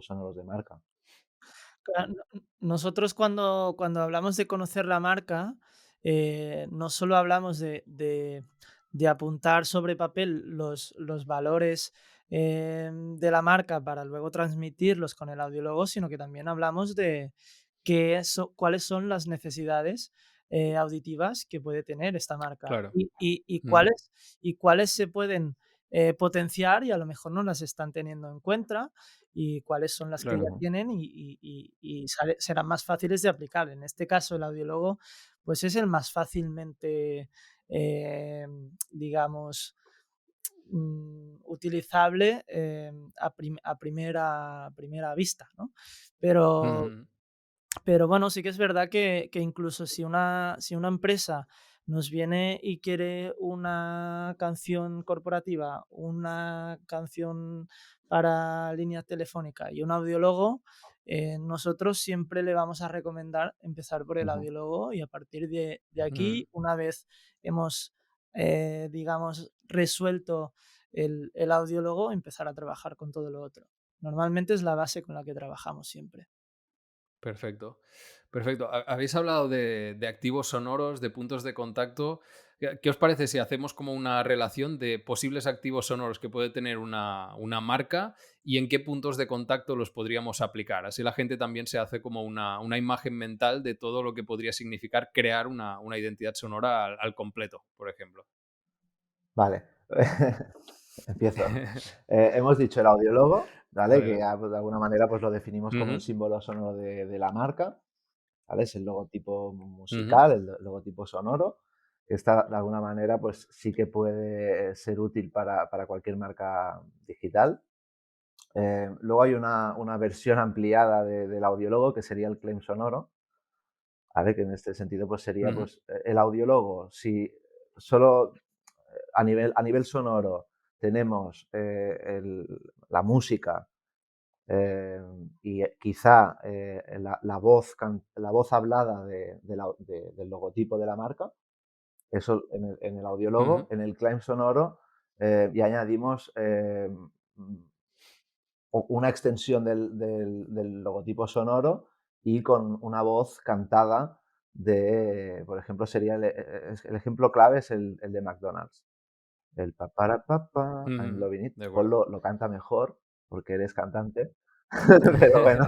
sonoros de marca. Nosotros cuando hablamos de conocer la marca, no solo hablamos de apuntar sobre papel los valores de la marca para luego transmitirlos con el audiólogo, sino que también hablamos de cuáles son las necesidades auditivas que puede tener esta marca Claro. Ujú, y cuáles se pueden potenciar y a lo mejor no las están teniendo en cuenta y cuáles son las que ya claro. Ujú, tienen serán más fáciles de aplicar. En este caso, el audiólogo, pues es el más fácilmente, digamos, utilizable a primera vista, ¿no? Pero Ujú, pero bueno, sí que es verdad que incluso si una empresa nos viene y quiere una canción corporativa, una canción para línea telefónica y un audiólogo, nosotros siempre le vamos a recomendar empezar por el ujú, audiólogo y a partir de ujú. aquí, una vez hemos digamos, resuelto el audiólogo, empezar a trabajar con todo lo otro. Normalmente es la base con la que trabajamos siempre. Perfecto, perfecto. Habéis hablado de activos sonoros, de puntos de contacto. ¿Qué os parece si hacemos como una relación de posibles activos sonoros que puede tener una marca y en qué puntos de contacto los podríamos aplicar? Así la gente también se hace como una imagen mental de todo lo que podría significar crear una identidad sonora al completo, por ejemplo. Vale, empiezo. Hemos dicho el audiólogo, ¿vale? Que Adelante. ya, pues, de alguna manera pues lo definimos como el Ujú, símbolo sonoro de la marca, ¿vale? Es el logotipo ujú, musical, el logotipo sonoro, que está de alguna manera pues sí que puede ser útil para cualquier marca digital. Luego hay una versión ampliada del audiólogo que sería el claim sonoro, ¿vale? Que en este sentido pues sería ujú, pues el audiólogo, si solo a nivel sonoro tenemos la música eh, y quizá la voz hablada del logotipo de la marca, eso en el audiólogo, ujú, en el claim sonoro y añadimos una extensión del logotipo sonoro y con una voz cantada por ejemplo, sería el ejemplo clave es el de McDonald's. El pa para pa pa, I'm ujú. loving it. De Paul acuerdo. lo canta mejor porque eres cantante, pero bueno,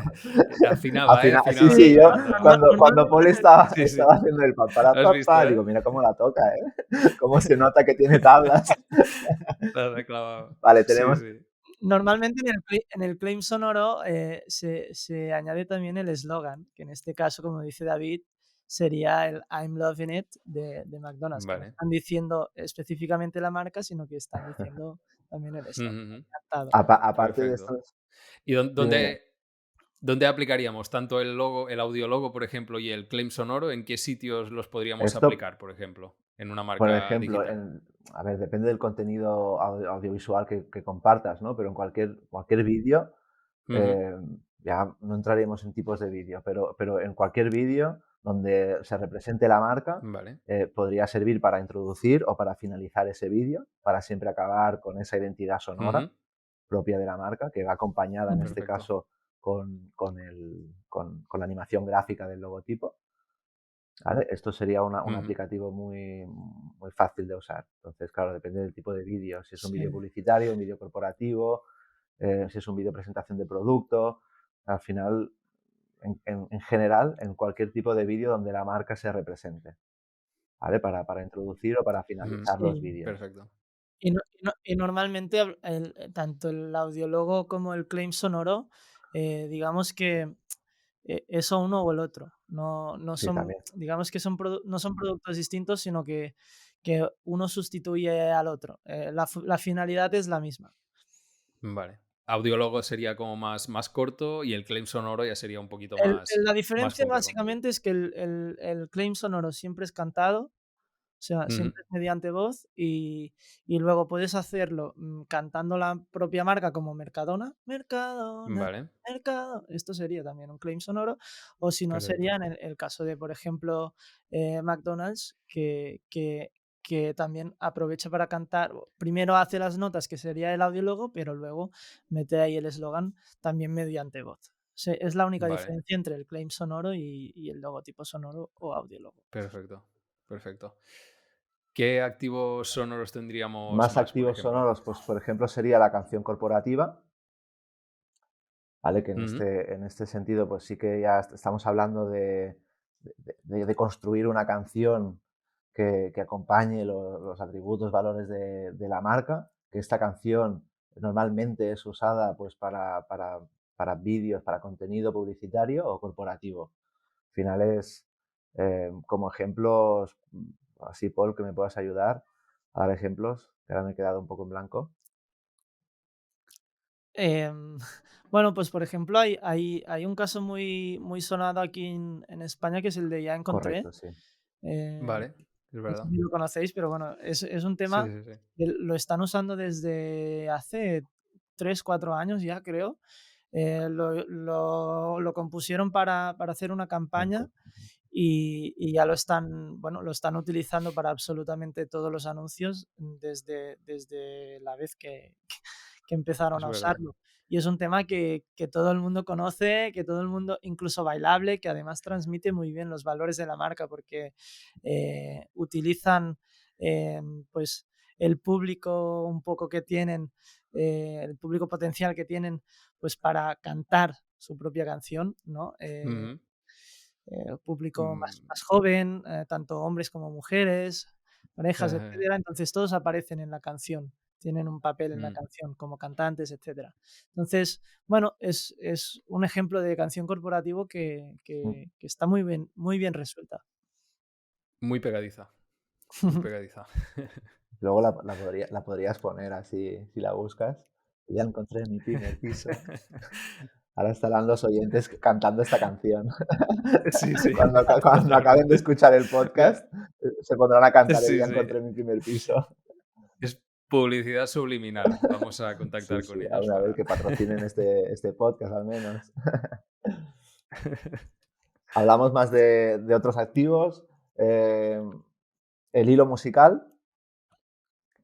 Afinaba, ¿eh? sí, Afinaba Sí, sí, mientras yo cantaba. cuando Paul normalmente estaba Sí, sí. estaba haciendo el pa para ¿Has pa visto, pa, digo: eh? "Mira cómo la toca, ¿eh? Cómo se nota que tiene tablas". La reclamaba. Vale, Sí, tenemos sí. Normalmente en el claim sonoro se añade también el eslogan, que en este caso, como dice David, sería el I'm loving it de McDonald's, que no Vale. están diciendo específicamente la marca, sino que están diciendo también el Ujú, eslogan ujú. cantado. aparte de Perfecto. estos ¿Y dime, dime. dónde aplicaríamos tanto el logo, el audiologo, por ejemplo, y el claim sonoro? ¿En qué sitios los podríamos Esto, aplicar, por ejemplo, en una por marca ejemplo, digital? a ver, depende del contenido audiovisual que compartas, ¿no? Pero en cualquier vídeo, Ujú. eh, ya no entraremos en tipos de vídeo, pero en cualquier vídeo donde se represente la marca, Vale. podría servir para introducir o para finalizar ese vídeo, para siempre acabar con esa identidad sonora Ujú. propia de la marca, que va acompañada en Ujú. este Perfecto. caso con la animación gráfica del logotipo. ¿Vale? Esto sería un Ujú. aplicativo muy fácil de usar. Entonces, claro, depende del tipo de vídeo. Si es un Sí. vídeo publicitario, un vídeo corporativo, si es un vídeo presentación de producto. Al final, en general, en cualquier tipo de vídeo donde la marca se represente, ¿vale? Para introducir o para Ujú. finalizar los Sí. vídeos. Perfecto. Y normalmente tanto el audiólogo como el claim sonoro, digamos que es o uno o el otro. No Sí, son, también. digamos que no son productos distintos, sino que uno sustituye al otro. La finalidad es la misma. Vale. Audiólogo sería como más corto y el claim sonoro ya sería un poquito La más diferencia complejo. básicamente es que el claim sonoro siempre es cantado, o sea, Ujú. siempre es mediante voz y luego puedes hacerlo, cantando la propia marca como Mercadona, Mercadona, Vale. Mercado. Esto sería también un claim sonoro, o si no sería Perfecto. en el caso de, por ejemplo, McDonald's, que también aprovecha para cantar, primero hace las notas, que sería el audiólogo, pero luego mete ahí el eslogan también mediante voz. Es la única Vale. diferencia entre el claim sonoro y el logotipo sonoro o audiólogo. Perfecto. Perfecto. ¿Qué activos sonoros tendríamos Más más, por activos ejemplo? sonoros, pues por ejemplo, sería la canción corporativa, ¿vale? Que en Ujú. este sentido, pues sí que ya estamos hablando de construir una canción que acompañe los atributos, valores de la marca, que esta canción normalmente es usada pues para vídeos, para contenido publicitario o corporativo. Al final es, como ejemplos, así Paul, que me puedas ayudar a dar ejemplos, que ahora me he quedado un poco en blanco. Em, bueno, pues por ejemplo, hay un caso muy sonado aquí en España que es el de Ya Encontré. Correcto, sí. Eh, Vale, es no sé verdad. si lo conocéis, pero bueno, es un Sí, tema sí, sí. que lo están usando desde hace 3 4 años ya, creo. Lo compusieron para hacer una En campaña co- y ya lo están, bueno, lo están utilizando para absolutamente todos los anuncios desde la vez que empezaron Es a verdad. usarlo. Y es un tema que todo el mundo conoce, que todo el mundo, incluso bailable, que además transmite muy bien los valores de la marca porque utilizan pues el público un poco que tienen, el público potencial que tienen, pues para cantar su propia canción, ¿no? Ujú. Público Mm, más joven, tanto hombres como mujeres, parejas, ejé, etcétera. Entonces todos aparecen en la canción, tienen un papel en la mm, canción como cantantes, etcétera. Entonces, bueno, es un ejemplo de canción corporativo que está muy bien resuelta. muy pegadiza, muy pegadiza. Luego la podrías poner así, si la buscas. Ya encontré mi primer piso. Ahora estarán los oyentes cantando esta canción. Sí, sí, Cuando acaben de totalmente. escuchar el Mira, podcast, se pondrán a cantar el sí, ya sí, encontré mi primer piso. es publicidad subliminal. Vamos a Sí, contactar con sí, ellos a ver para que patrocinen este podcast al menos. Hablamos más de otros activos. eh, el hilo musical,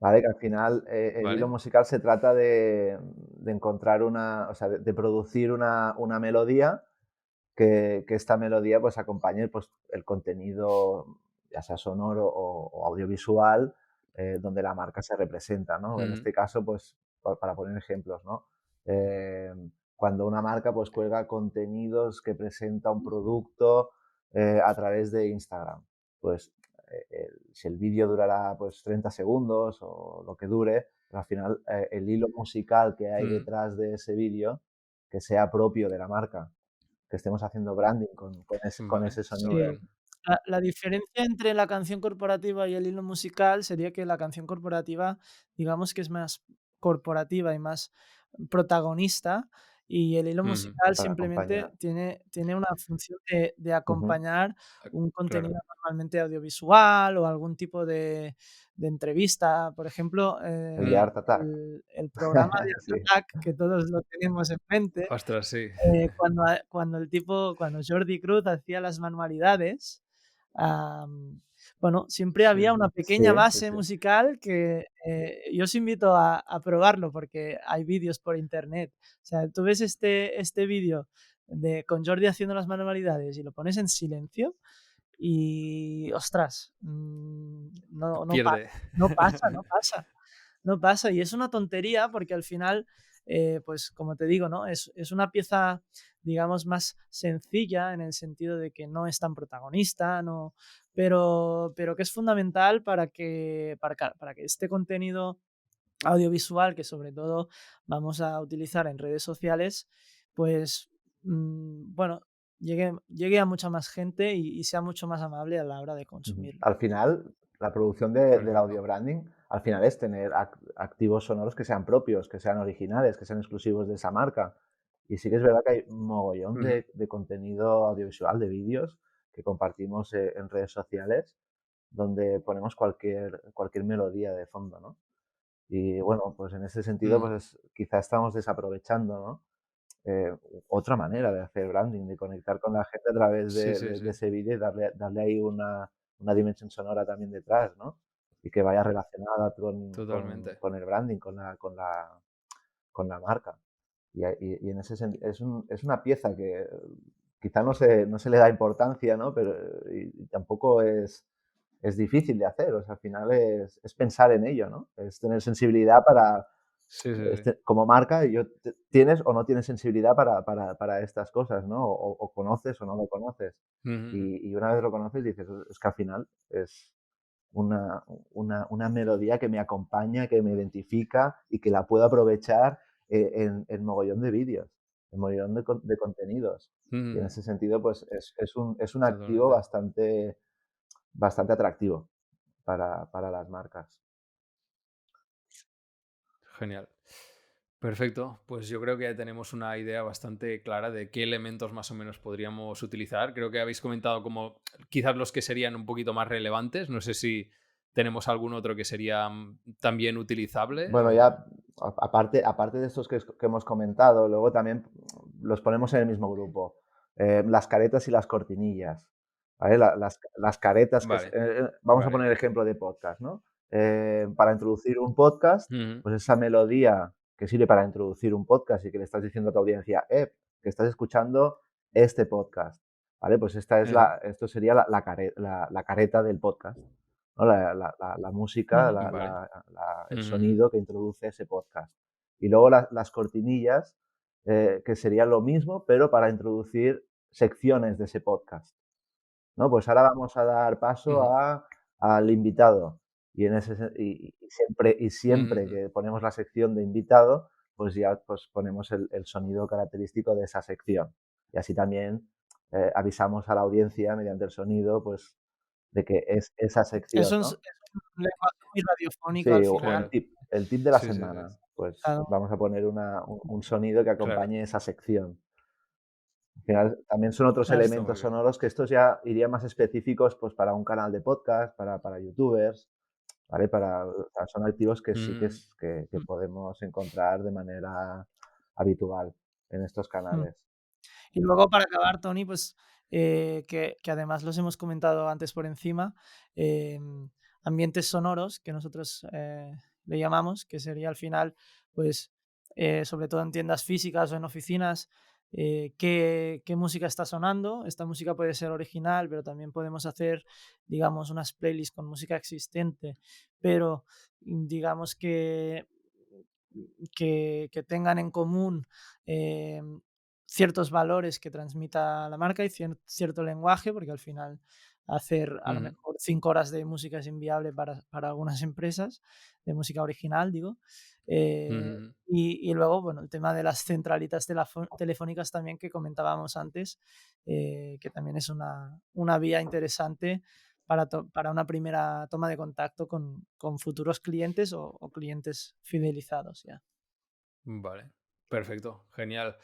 ¿vale? Que al final el hilo ¿Vale? musical se trata de encontrar o sea, de producir una melodía que esta melodía pues acompañe pues, el contenido, ya sea sonoro o audiovisual, donde la marca se representa, ¿no? En Ujú, este caso, pues, para poner ejemplos, ¿no? Eh, cuando una marca pues cuelga contenidos que presenta un producto a través de Instagram, pues si el vídeo durará pues 30 segundos o lo que dure, pero al final el hilo musical que hay ujú, detrás de ese vídeo, que sea propio de la marca, que estemos haciendo branding con vale, ese está Sí, muy sonido. bien. la diferencia entre la canción corporativa y el hilo musical sería que la canción corporativa, digamos que es más corporativa y más protagonista, y el hilo Ujú, musical Para simplemente acompañar. tiene una función de Ujú. acompañar un claro. contenido normalmente audiovisual o algún tipo de entrevista. Por ejemplo, El de Mm, Art Attack. el programa de Art Sí. Attack, que todos lo tenemos en mente, ostras, sí. cuando Jordi Cruz hacía las manualidades, bueno, siempre Sí, había una pequeña Sí, sí, base sí. musical que, yo os invito a probarlo porque hay vídeos por internet. O sea, tú ves este vídeo con Jordi haciendo las manualidades y lo pones en silencio y, ostras, pierde. no pasa. No pasa, y es una tontería porque al final, pues como te digo, ¿no? Es una pieza, digamos, más sencilla en el sentido de que no es tan protagonista, no, pero que es fundamental para que este contenido audiovisual, que sobre todo vamos a utilizar en redes sociales, pues, bueno, llegue a mucha más gente y sea mucho más amable a la hora de Ujú. consumirlo. Al final, la producción del Perfecto. audio branding, al final es tener activos sonoros que sean propios, que sean originales, que sean exclusivos de esa marca. Y sí que es verdad que hay un mogollón Ujú, de contenido audiovisual, de vídeos que compartimos en redes sociales, donde ponemos cualquier melodía de fondo, ¿no? Y bueno, pues en ese sentido, mm, pues quizá estamos desaprovechando, ¿no? eh, otra manera de hacer branding, de conectar con la gente a través sí, sí, de sí, ese vídeo y darle ahí una dimensión sonora también detrás, ¿no? Y que vaya relacionada totalmente. con el branding, con la marca. Y en ese sentido, es una pieza que quizá no se le da importancia, ¿no? Pero y tampoco es difícil de hacer. O sea, al final es pensar en ello, ¿no? Es tener sensibilidad para, Sí, sí, sí. como marca, tienes o no tienes sensibilidad para estas cosas, ¿no? O conoces o no lo conoces. Ujú, Y una vez lo conoces dices, es que al final es una, una melodía que me acompaña, que me identifica y que la puedo aprovechar en mogollón de vídeos, en mogollón de contenidos. Y en ujú, ese sentido, pues es un activo totalmente. bastante atractivo para las marcas. Genial. Perfecto, pues yo creo que ya tenemos una idea bastante clara de qué elementos más o menos podríamos utilizar. Creo que habéis comentado como quizás los que serían un poquito más relevantes. No sé si tenemos algún otro que sería también utilizable Bueno, ya o... aparte de estos que hemos comentado, luego también los ponemos en el mismo grupo. Las caretas y las cortinillas, ¿vale? Las caretas que Vale, vamos a vale. poner el ejemplo de podcast, ¿no? Para introducir un podcast, Ujú, pues esa melodía que sirve para introducir un podcast y que le estás diciendo a tu audiencia, que estás escuchando este podcast, ¿vale? Pues ujú, esto sería la careta del podcast, ¿no? La música, Ujú. vale. el Ujú, sonido que introduce ese podcast. Y luego las cortinillas, que sería lo mismo, pero para introducir secciones de ese podcast, ¿no? Pues ahora vamos a dar paso ujú, al invitado y en ese se y siempre ujú, que ponemos la sección de invitado, pues ya, pues ponemos el sonido característico de esa sección. Y así también, avisamos a la audiencia mediante el sonido, pues, de que es esa sección, Es ¿no? un lenguaje muy radiofónico al Sí, o final. claro. el tip de la Sí, sí, sí. semana, pues Claro, vamos a poner un sonido que Claro. acompañe esa sección. Al final también son otros claro. Está elementos muy bien. sonoros que estos ya irían más específicos, pues, para un canal de podcast, para youtubers, ¿vale? O sea, son activos que sí que Mm, es que Mm, podemos encontrar de manera habitual en estos mm. canales. Y luego para acabar, Tony, pues que además los hemos comentado antes por encima, ambientes sonoros que nosotros le llamamos, que sería al final, pues sobre todo en tiendas físicas o en oficinas, qué música está sonando. Esta música puede ser original, pero también podemos hacer, digamos, unas playlists con música existente, pero digamos que tengan en común ciertos valores que transmita la marca y cierto lenguaje, porque al final hacer a lo ujú, mejor 5 horas de música es inviable para algunas empresas, de música original, digo. ujú. Y luego, bueno, el tema de las centralitas telefónicas también que comentábamos antes, que también es una vía interesante para una primera toma de contacto con futuros clientes o clientes fidelizados ya. Vale, perfecto, genial.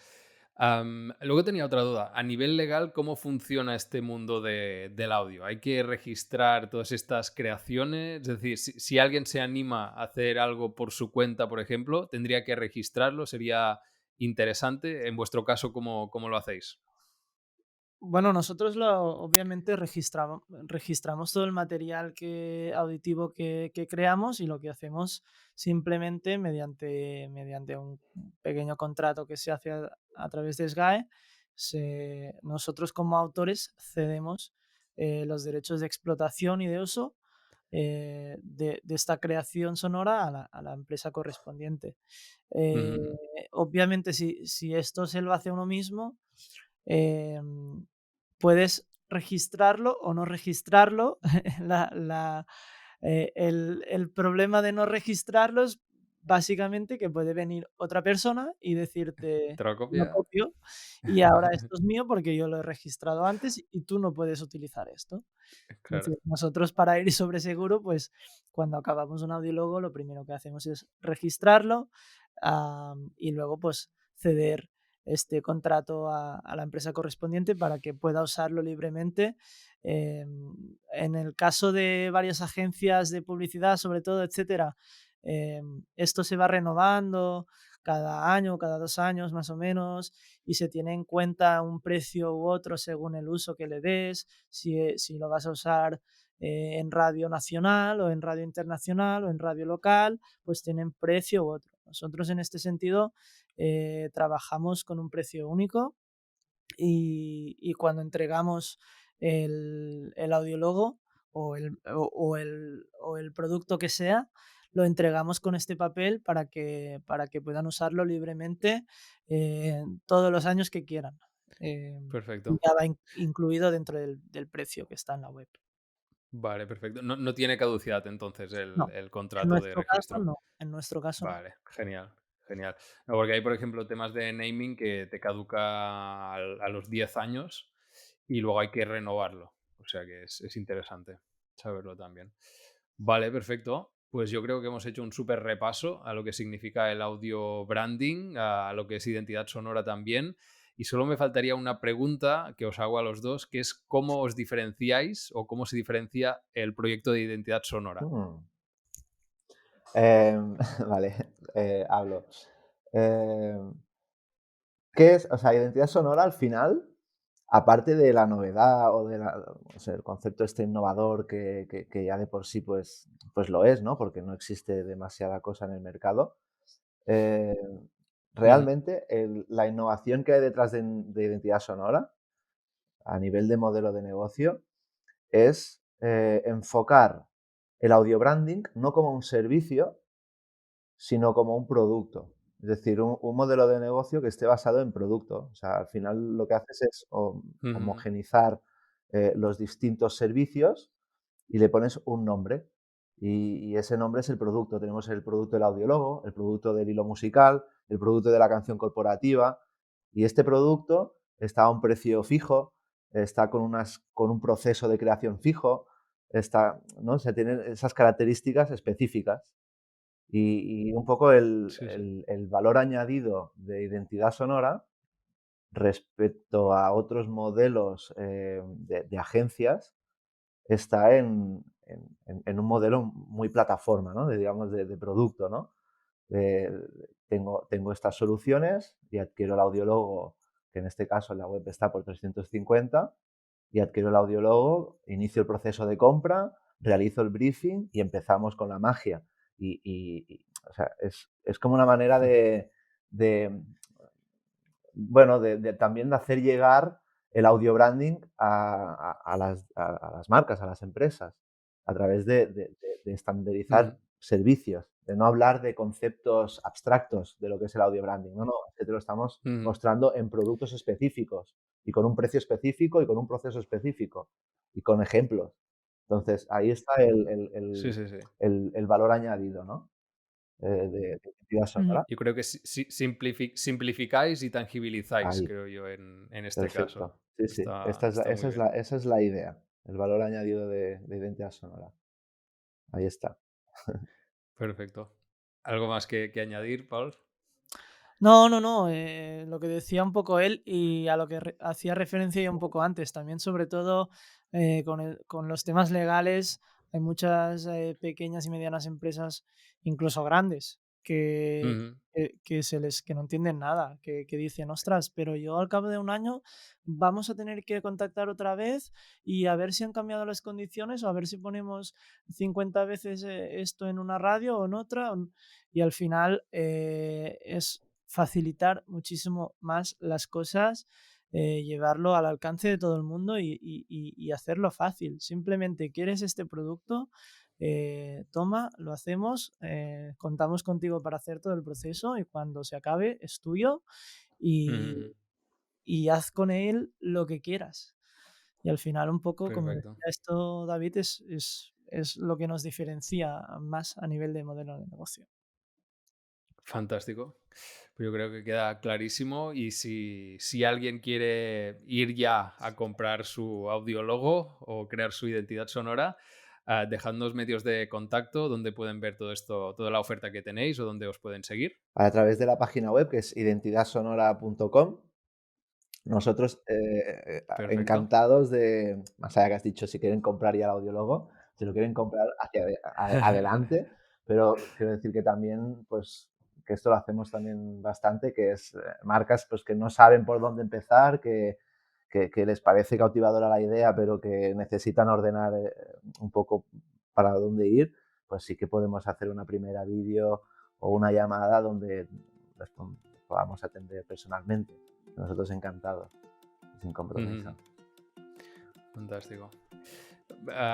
Luego tenía otra duda. A nivel legal, ¿cómo funciona este mundo del audio? ¿Hay que registrar todas estas creaciones? Es decir, si alguien se anima a hacer algo por su cuenta, por ejemplo, ¿tendría que registrarlo? ¿Sería interesante? En vuestro caso, ¿cómo lo hacéis? Bueno, nosotros obviamente registramos todo el material auditivo que creamos y lo que hacemos simplemente mediante un pequeño contrato que se hace a través de SGAE, nosotros como autores cedemos los derechos de explotación y de uso de esta creación sonora a la empresa correspondiente. Eh, Ujú, obviamente, si esto se lo hace uno mismo, em, puedes registrarlo o no registrarlo. La la el problema de no registrarlo es básicamente que puede venir otra persona y decirte: ¿te lo "Lo copia? copio y ahora esto es mío porque yo lo he registrado antes y tú no puedes utilizar esto". Es Claro. decir, nosotros para ir sobre seguro, pues, cuando acabamos un audiólogo, lo primero que hacemos es registrarlo, y luego, pues, ceder este contrato a la empresa correspondiente para que pueda usarlo libremente. En el caso de varias agencias de publicidad, sobre todo, etcétera, esto se va renovando cada año, cada 2 años, más o menos, y se tiene en cuenta un precio u otro según el uso que le des, si lo vas a usar en radio nacional o en radio internacional o en radio local, pues tienen precio u otro. Nosotros en este sentido trabajamos con un precio único y cuando entregamos el audiólogo o el producto que sea, lo entregamos con este papel para que puedan usarlo libremente todos los años que quieran. Y Perfecto. ya va incluido dentro del precio que está en la web. Vale, perfecto. No tiene caducidad entonces No, el en contrato de nuestro caso registro. no, en nuestro caso no. Vale, genial, genial. No, porque hay, por ejemplo, temas de naming que te caduca a los 10 años y luego hay que renovarlo. O sea que es interesante saberlo también. Vale, perfecto. Pues yo creo que hemos hecho un súper repaso a lo que significa el audio branding, a lo que es identidad sonora también. Y solo me faltaría una pregunta que os hago a los dos, que es cómo os diferenciáis o cómo se diferencia el proyecto de identidad sonora. Mm. Vale, hablo. Em, ¿Qué es? O sea, identidad sonora al final. aparte de la novedad o o sea, el concepto este innovador que ya de por sí pues lo es, ¿no? Porque no existe demasiada cosa en el mercado. eh, Ujú, Realmente la innovación que hay detrás de identidad sonora a nivel de modelo de negocio es enfocar el audio branding no como un servicio, sino como un producto. Es decir, un modelo de negocio que esté basado en producto. O sea, al final lo que haces es ujú, homogenizar los distintos servicios y le pones un nombre. Y ese nombre es el producto. Tenemos el producto del audiólogo, el producto del hilo musical, el producto de la canción corporativa. Y este producto está a un precio fijo, está con un proceso de creación fijo, está, ¿no? O sea, tiene esas características específicas. Y un poco sí, sí. el valor añadido de identidad sonora respecto a otros modelos de agencias está en un modelo muy plataforma, ¿no? Digamos, de producto, ¿no? Eh, tengo estas soluciones y adquiero el audiólogo, que en este caso en la web está por 350, y adquiero el audiólogo, inicio el proceso de compra, realizo el briefing y empezamos con la magia. O sea, es como una manera de, bueno, también de hacer llegar el audio branding a las marcas, a las empresas, a través de Ujú, estandarizar servicios, de no hablar de conceptos abstractos de lo que es el audio branding. No, no, es que te lo estamos ujú. mostrando en productos específicos y con un precio específico y con un proceso específico y con ejemplos. Entonces, ahí está Sí, sí, sí. el valor añadido, ¿no? De identidad Ujú. sonora. Yo creo que simplificáis y tangibilizáis, Ahí. creo yo, en este caso. Perfecto. Sí, sí. Está muy bien. Esa es la idea, el valor añadido de identidad sonora. Ahí está. Perfecto. ¿Algo más que añadir, Paul? No, no, no, lo que decía un poco él y a lo que hacía referencia ya un poco antes, también sobre todo con los temas legales, hay muchas pequeñas y medianas empresas, incluso grandes, Ujú, que no entienden nada, que dicen, ostras, pero yo al cabo de un año vamos a tener que contactar otra vez y a ver si han cambiado las condiciones o a ver si ponemos 50 veces esto en una radio o en otra. Y al final es facilitar muchísimo más las cosas, llevarlo al alcance de todo el mundo y hacerlo fácil. Simplemente quieres este producto, toma, lo hacemos, contamos contigo para hacer todo el proceso y cuando se acabe es tuyo y, ujú. y haz con él lo que quieras. Y al final un poco, como decía Perfecto. esto David, es lo que nos diferencia más a nivel de modelo de negocio. Fantástico. Pues yo creo que queda clarísimo y si alguien quiere ir ya a comprar su audiólogo o crear su identidad sonora, dejadnos medios de contacto donde pueden ver todo esto, toda la oferta que tenéis o donde os pueden seguir. A través de la página web, que es identidadsonora.com, nosotros Perfecto. encantados de, más allá que has dicho, si quieren comprar ya el audiólogo, si lo quieren comprar adelante, pero quiero decir que también, pues, que esto lo hacemos también bastante, que es marcas pues, que no saben por dónde empezar, que les parece cautivadora la idea, pero que necesitan ordenar un poco para dónde ir, pues sí que podemos hacer una primera vídeo o una llamada donde les podamos atender personalmente. Nosotros encantados, sin Ujú. compromiso. Fantástico.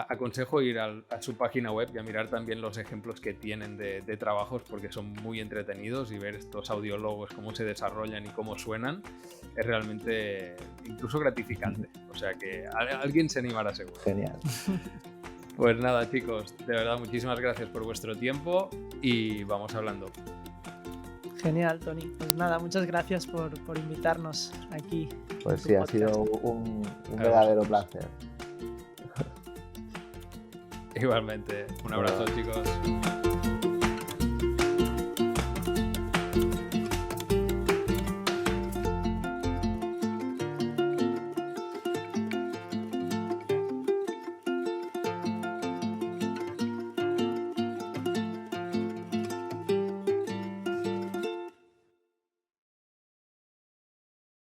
Aconsejo ir a su página web y a mirar también los ejemplos que tienen de trabajos porque son muy entretenidos y ver estos audiólogos, cómo se desarrollan y cómo suenan, es realmente incluso gratificante. O sea que alguien se animará seguro. Genial. Pues nada, chicos, de verdad, muchísimas gracias por vuestro tiempo y vamos hablando. Genial, Tony. Pues nada, muchas gracias por invitarnos aquí en Pues tu sí, ha sido podcast. un A verdadero vosotros. placer. Igualmente, un Hasta abrazo, luego. chicos.